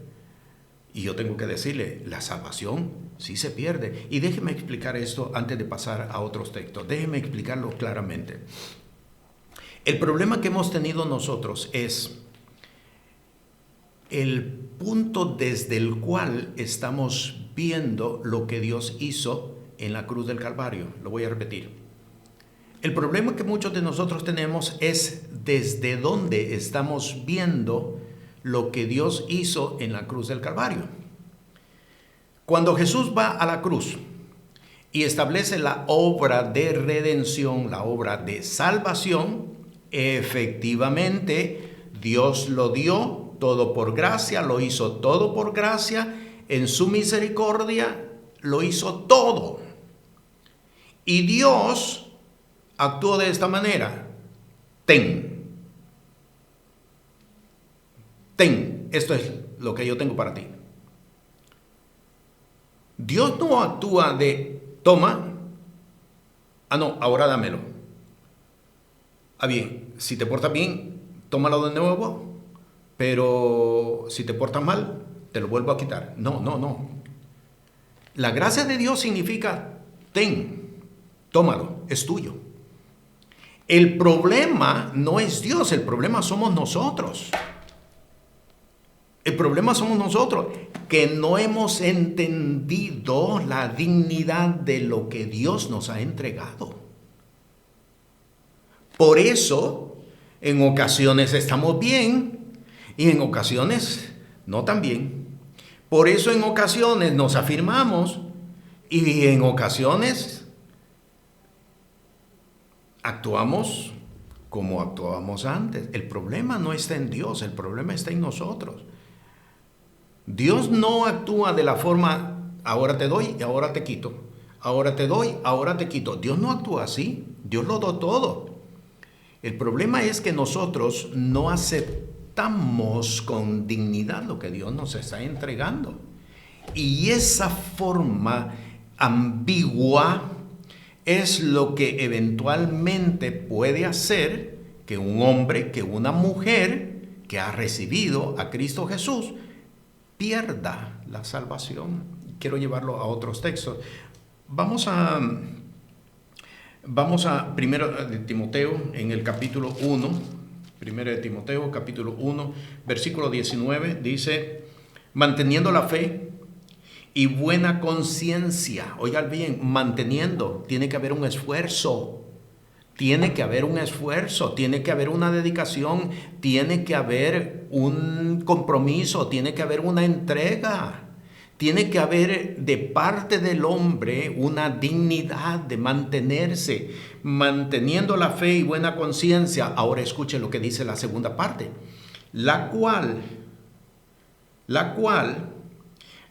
Y yo tengo que decirle, la salvación sí se pierde. Y déjeme explicar esto antes de pasar a otros textos. Déjeme explicarlo claramente. El problema que hemos tenido nosotros es el punto desde el cual estamos viendo lo que Dios hizo en la cruz del Calvario. Lo voy a repetir. El problema que muchos de nosotros tenemos es desde dónde estamos viendo lo que Dios hizo en la cruz del Calvario. Cuando Jesús va a la cruz y establece la obra de redención, la obra de salvación, efectivamente Dios lo dio todo por gracia, lo hizo todo por gracia, en su misericordia lo hizo todo. Y Dios actuó de esta manera. Ten, esto es lo que yo tengo para ti. Dios no actúa de, toma, no, ahora dámelo. Bien, si te portas bien, tómalo de nuevo, pero si te portas mal, te lo vuelvo a quitar. No. La gracia de Dios significa, ten, tómalo, es tuyo. El problema no es Dios, el problema somos nosotros. El problema somos nosotros, que no hemos entendido la dignidad de lo que Dios nos ha entregado. Por eso, en ocasiones estamos bien y en ocasiones no tan bien. Por eso en ocasiones nos afirmamos y en ocasiones actuamos como actuábamos antes. El problema no está en Dios, el problema está en nosotros. Dios no actúa de la forma, ahora te doy y ahora te quito. Ahora te doy, ahora te quito. Dios no actúa así. Dios lo da todo. El problema es que nosotros no aceptamos con dignidad lo que Dios nos está entregando. Y esa forma ambigua es lo que eventualmente puede hacer que un hombre, que una mujer que ha recibido a Cristo Jesús pierda la salvación. Quiero llevarlo a otros textos. Vamos a Vamos a 1 de Timoteo en el capítulo 1, 1 de Timoteo capítulo 1, versículo 19, dice, manteniendo la fe y buena conciencia. Oigan bien, manteniendo, tiene que haber un esfuerzo. Tiene que haber un esfuerzo, tiene que haber una dedicación, tiene que haber un compromiso, tiene que haber una entrega. Tiene que haber de parte del hombre una dignidad de mantenerse, manteniendo la fe y buena conciencia. Ahora escuche lo que dice la segunda parte. La cual,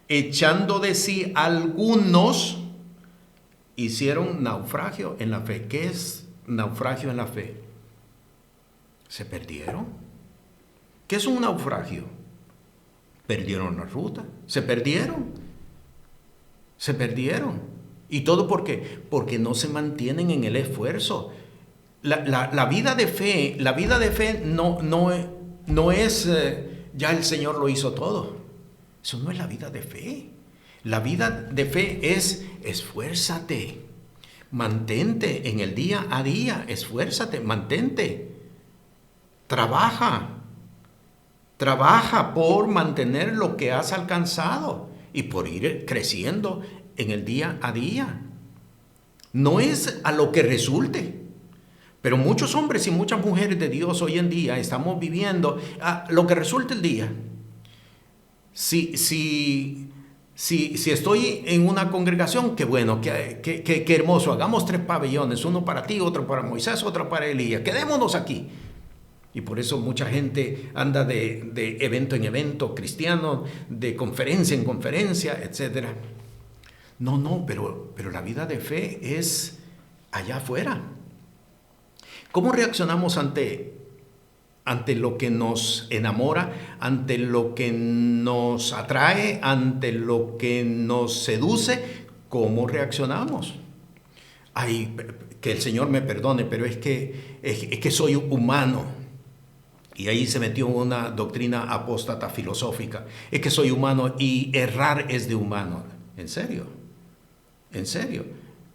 echando de sí algunos, hicieron naufragio en la fe. ¿Qué es naufragio en la fe? ¿Se perdieron? ¿Qué es un naufragio? Perdieron la ruta, se perdieron. ¿Y todo por qué? Porque no se mantienen en el esfuerzo. La vida de fe, no es ya el Señor lo hizo todo. Eso no es la vida de fe. La vida de fe es esfuérzate, mantente en el día a día, esfuérzate, mantente, trabaja por mantener lo que has alcanzado y por ir creciendo en el día a día. No es a lo que resulte. Pero muchos hombres y muchas mujeres de Dios hoy en día estamos viviendo a lo que resulte el día. Si estoy en una congregación, qué bueno, qué hermoso. Hagamos 3 pabellones, uno para ti, otro para Moisés, otro para Elías. Quedémonos aquí. Y por eso mucha gente anda de evento en evento cristiano, de conferencia en conferencia, etc. No, pero la vida de fe es allá afuera. ¿Cómo reaccionamos ante lo que nos enamora, ante lo que nos atrae, ante lo que nos seduce? ¿Cómo reaccionamos? Ay, que el Señor me perdone, pero es que soy humano. Y ahí se metió una doctrina apóstata filosófica. Es que soy humano y errar es de humano. ¿En serio? ¿En serio?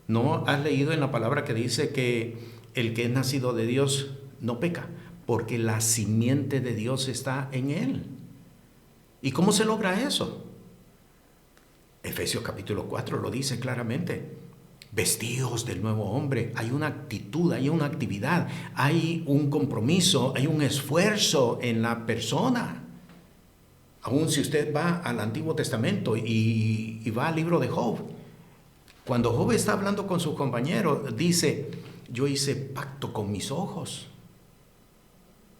¿No has leído en la palabra que dice que el que es nacido de Dios no peca? Porque la simiente de Dios está en él. ¿Y cómo se logra eso? Efesios capítulo 4 lo dice claramente. Vestidos del nuevo hombre, hay una actitud, hay una actividad, hay un compromiso, hay un esfuerzo en la persona. Aún si usted va al Antiguo Testamento y va al libro de Job, cuando Job está hablando con sus compañeros, dice, yo hice pacto con mis ojos.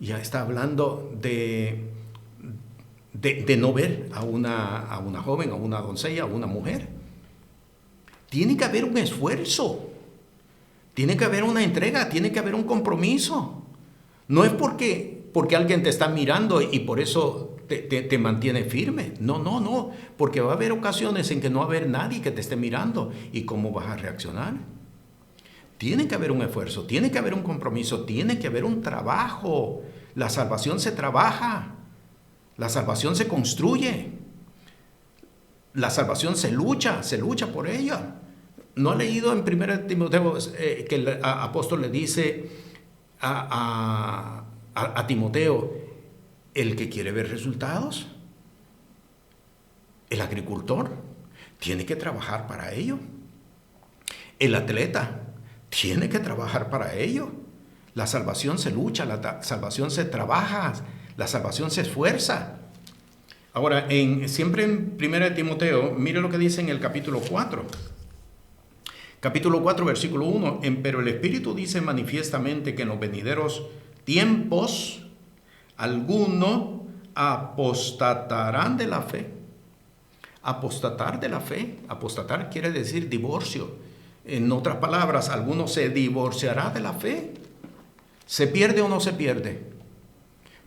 Ya está hablando de no ver a una joven, a una doncella, a una mujer. Tiene que haber un esfuerzo, tiene que haber una entrega, tiene que haber un compromiso. No es porque alguien te está mirando y por eso te mantiene firme. No, porque va a haber ocasiones en que no va a haber nadie que te esté mirando. ¿Y cómo vas a reaccionar? Tiene que haber un esfuerzo, tiene que haber un compromiso, tiene que haber un trabajo. La salvación se trabaja, la salvación se construye, la salvación se lucha por ella. ¿No ha leído en 1 Timoteo que el apóstol le dice a Timoteo, el que quiere ver resultados, el agricultor, tiene que trabajar para ello? El atleta tiene que trabajar para ello. La salvación se lucha, la salvación se trabaja, la salvación se esfuerza. Ahora, siempre en 1 Timoteo, mire lo que dice en el capítulo 4. Capítulo 4, versículo 1. Pero el Espíritu dice manifiestamente que en los venideros tiempos algunos apostatarán de la fe. Apostatar de la fe. Apostatar quiere decir divorcio. En otras palabras, alguno se divorciará de la fe. ¿Se pierde o no se pierde?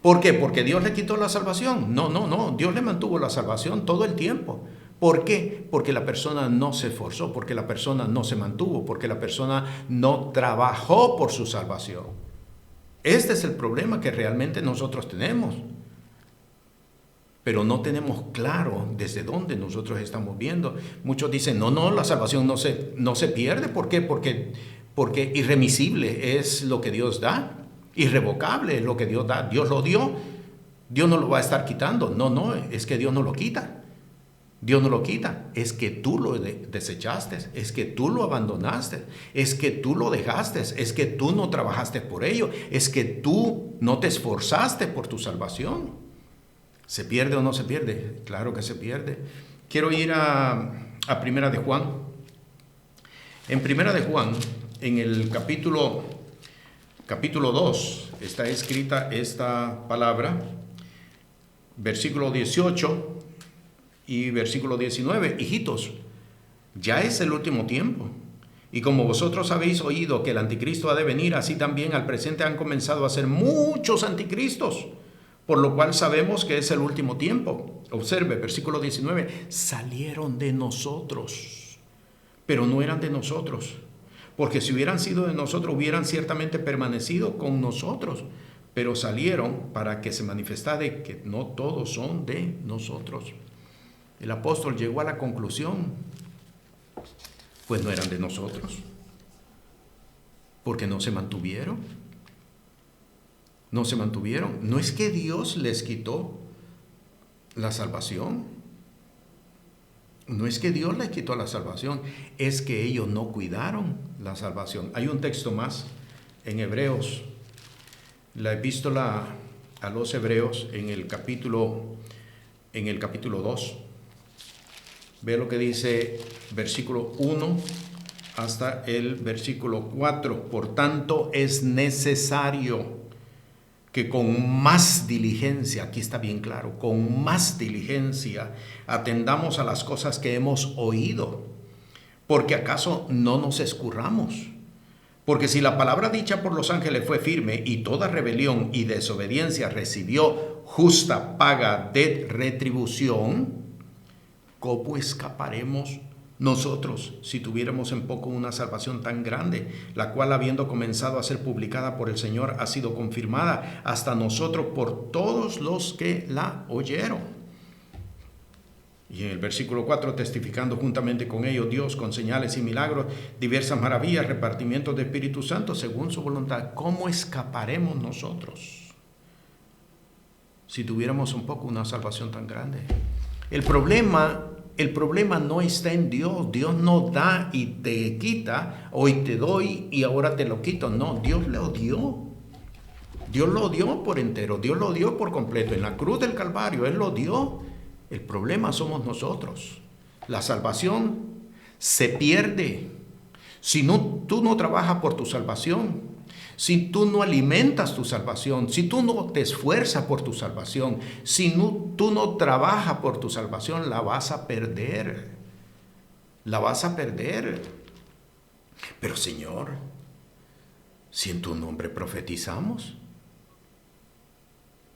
¿Por qué? ¿Porque Dios le quitó la salvación? No. Dios le mantuvo la salvación todo el tiempo. ¿Por qué? Porque la persona no se esforzó, porque la persona no se mantuvo, porque la persona no trabajó por su salvación. Este es el problema que realmente nosotros tenemos. Pero no tenemos claro desde dónde nosotros estamos viendo. Muchos dicen, no, la salvación no se pierde. ¿Por qué? Porque irremisible es lo que Dios da, irrevocable es lo que Dios da. Dios lo dio, Dios no lo va a estar quitando. No, es que Dios no lo quita. Dios no lo quita, es que tú lo desechaste, es que tú lo abandonaste, es que tú lo dejaste, es que tú no trabajaste por ello, es que tú no te esforzaste por tu salvación. ¿Se pierde o no se pierde? Claro que se pierde. Quiero ir a Primera de Juan. En Primera de Juan, en el capítulo 2, está escrita esta palabra, versículo 18 y versículo 19. Hijitos, ya es el último tiempo. Y como vosotros habéis oído que el anticristo ha de venir, así también al presente han comenzado a ser muchos anticristos, por lo cual sabemos que es el último tiempo. Observe, versículo 19. Salieron de nosotros, pero no eran de nosotros. Porque si hubieran sido de nosotros, hubieran ciertamente permanecido con nosotros. Pero salieron para que se manifestara que no todos son de nosotros. El apóstol llegó a la conclusión, pues no eran de nosotros, porque no se mantuvieron. No se mantuvieron. No es que Dios les quitó la salvación. No es que Dios les quitó la salvación, es que ellos no cuidaron la salvación. Hay un texto más en Hebreos, la epístola a los Hebreos en el capítulo 2. Ve lo que dice versículo 1 hasta el versículo 4. Por tanto, es necesario que con más diligencia, aquí está bien claro, con más diligencia atendamos a las cosas que hemos oído, porque acaso no nos escurramos. Porque si la palabra dicha por los ángeles fue firme y toda rebelión y desobediencia recibió justa paga de retribución, ¿cómo escaparemos nosotros si tuviéramos en poco una salvación tan grande, la cual habiendo comenzado a ser publicada por el Señor ha sido confirmada hasta nosotros por todos los que la oyeron? Y en el versículo 4, testificando juntamente con ellos Dios con señales y milagros, diversas maravillas, repartimientos de Espíritu Santo según su voluntad. ¿Cómo escaparemos nosotros si tuviéramos un poco una salvación tan grande? El problema no está en Dios. Dios no da y te quita, hoy te doy y ahora te lo quito. No, Dios lo dio. Dios lo dio por entero, Dios lo dio por completo. En la cruz del Calvario, Él lo dio. El problema somos nosotros. La salvación se pierde si tú no trabajas por tu salvación. Si tú no alimentas tu salvación, si tú no te esfuerzas por tu salvación, si tú no trabajas por tu salvación, la vas a perder. La vas a perder. Pero Señor, si en tu nombre profetizamos.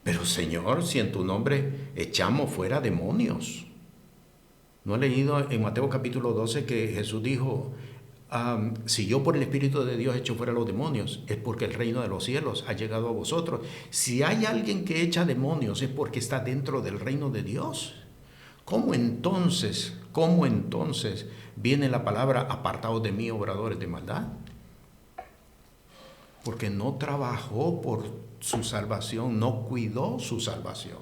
Pero Señor, si en tu nombre echamos fuera demonios. ¿No he leído en Mateo capítulo 12 que Jesús dijo, si yo por el Espíritu de Dios echo fuera los demonios, es porque el reino de los cielos ha llegado a vosotros? Si hay alguien que echa demonios, es porque está dentro del reino de Dios. ¿Cómo entonces viene la palabra apartados de mí, obradores de maldad? Porque no trabajó por su salvación, no cuidó su salvación.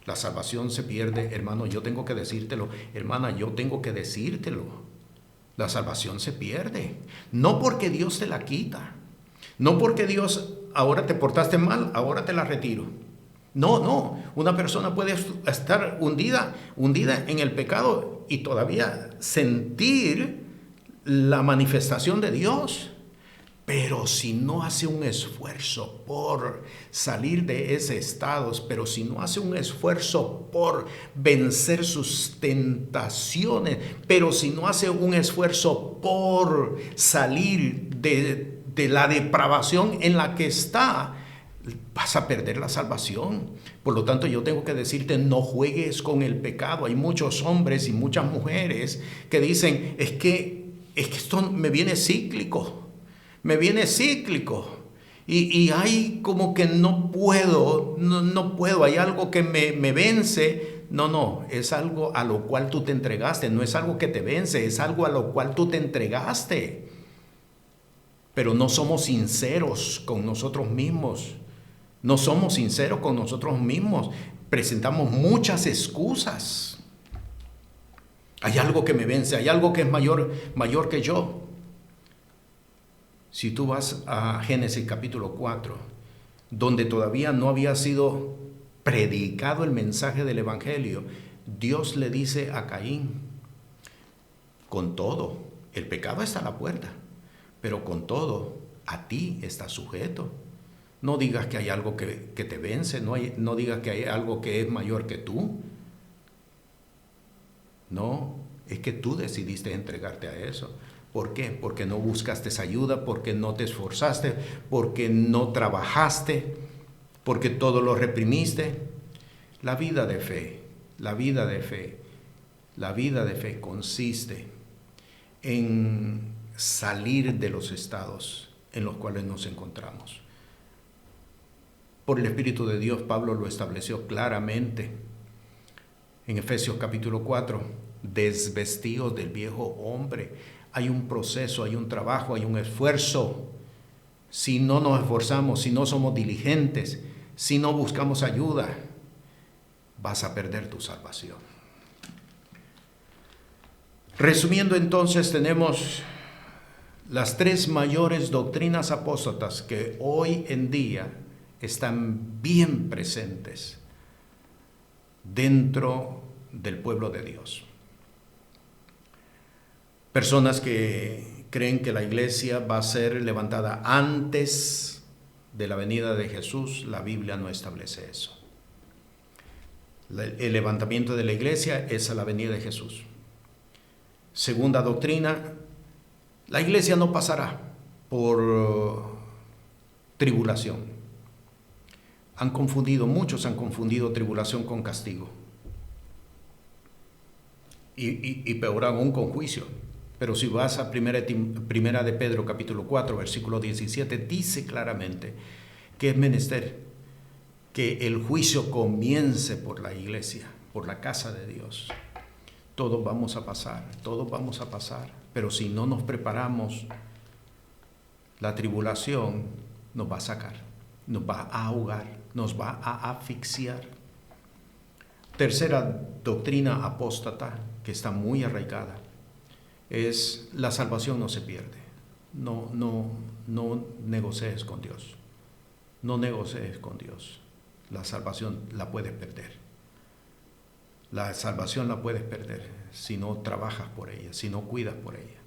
La salvación se pierde, hermano, yo tengo que decírtelo. Hermana, yo tengo que decírtelo. La salvación se pierde. No porque Dios te la quita. No porque Dios, ahora te portaste mal, ahora te la retiro. No. Una persona puede estar hundida en el pecado y todavía sentir la manifestación de Dios. Pero si no hace un esfuerzo por salir de ese estado, pero si no hace un esfuerzo por vencer sus tentaciones, pero si no hace un esfuerzo por salir de la depravación en la que está, vas a perder la salvación. Por lo tanto, yo tengo que decirte, no juegues con el pecado. Hay muchos hombres y muchas mujeres que dicen, es que esto me viene cíclico. Y hay como que no puedo, hay algo que me vence. No, es algo a lo cual tú te entregaste, no es algo que te vence, es algo a lo cual tú te entregaste. pero no somos sinceros con nosotros mismos. No somos sinceros con nosotros mismos. Presentamos muchas excusas. Hay algo que me vence, hay algo que es mayor que yo. Si tú vas a Génesis capítulo 4, donde todavía no había sido predicado el mensaje del Evangelio, Dios le dice a Caín, con todo, el pecado está a la puerta, pero con todo, a ti está sujeto. No digas que hay algo que te vence, no digas que hay algo que es mayor que tú. No, es que tú decidiste entregarte a eso. ¿Por qué? Porque no buscaste esa ayuda, porque no te esforzaste, porque no trabajaste, porque todo lo reprimiste. La vida de fe consiste en salir de los estados en los cuales nos encontramos. Por el Espíritu de Dios, Pablo lo estableció claramente en Efesios capítulo 4, desvestidos del viejo hombre. Hay un proceso, hay un trabajo, hay un esfuerzo. Si no nos esforzamos, si no somos diligentes, si no buscamos ayuda, vas a perder tu salvación. Resumiendo entonces, tenemos las tres mayores doctrinas apóstatas que hoy en día están bien presentes dentro del pueblo de Dios. Personas que creen que la iglesia va a ser levantada antes de la venida de Jesús. La Biblia no establece eso. El levantamiento de la iglesia es a la venida de Jesús. Segunda doctrina, la iglesia no pasará por tribulación. Muchos han confundido tribulación con castigo. Y peor aún con juicio. Pero si vas a primera de Pedro capítulo 4, versículo 17, dice claramente que es menester que el juicio comience por la iglesia, por la casa de Dios. Todos vamos a pasar, pero si no nos preparamos, la tribulación nos va a sacar, nos va a ahogar, nos va a asfixiar. Tercera doctrina apóstata que está muy arraigada es la salvación no se pierde. No negocies con Dios. No negocies con Dios. La salvación la puedes perder. La salvación la puedes perder si no trabajas por ella, si no cuidas por ella.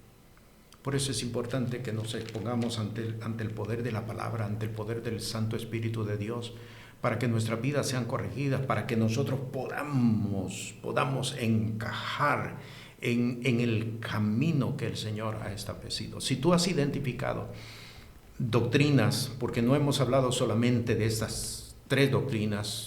Por eso es importante que nos expongamos ante el poder de la palabra, ante el poder del Santo Espíritu de Dios, para que nuestras vidas sean corregidas, para que nosotros podamos encajar en el camino que el Señor ha establecido. Si tú has identificado doctrinas, porque no hemos hablado solamente de estas tres doctrinas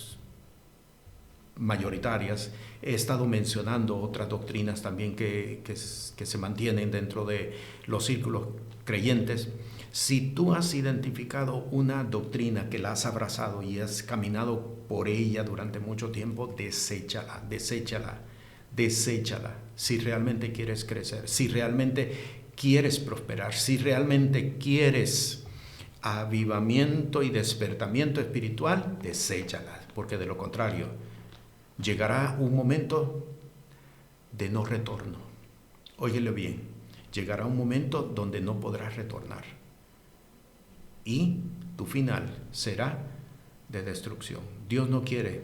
mayoritarias, he estado mencionando otras doctrinas también que se mantienen dentro de los círculos creyentes. Si tú has identificado una doctrina que la has abrazado y has caminado por ella durante mucho tiempo, deséchala. Si realmente quieres crecer, si realmente quieres prosperar, si realmente quieres avivamiento y despertamiento espiritual, deséchala, porque de lo contrario llegará un momento de no retorno. Óyelo bien, llegará un momento donde no podrás retornar y tu final será de destrucción. Dios no quiere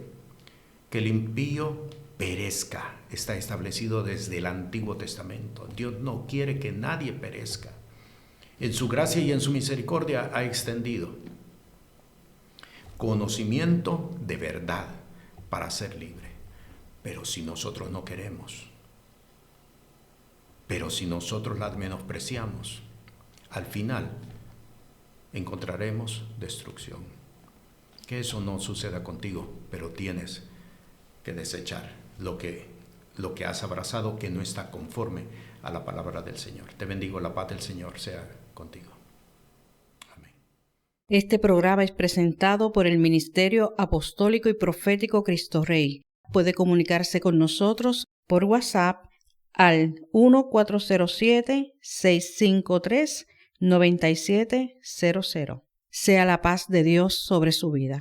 que el impío perezca. Está establecido desde el Antiguo Testamento. Dios no quiere que nadie perezca. En su gracia y en su misericordia ha extendido conocimiento de verdad para ser libre. Pero si nosotros no queremos, pero si nosotros la menospreciamos, al final encontraremos destrucción. Que eso no suceda contigo, pero tienes que desechar lo que has abrazado que no está conforme a la palabra del Señor. Te bendigo, la paz del Señor sea contigo. Amén. Este programa es presentado por el Ministerio Apostólico y Profético Cristo Rey. Puede comunicarse con nosotros por WhatsApp al 1407-653-9910 9700. Sea la paz de Dios sobre su vida.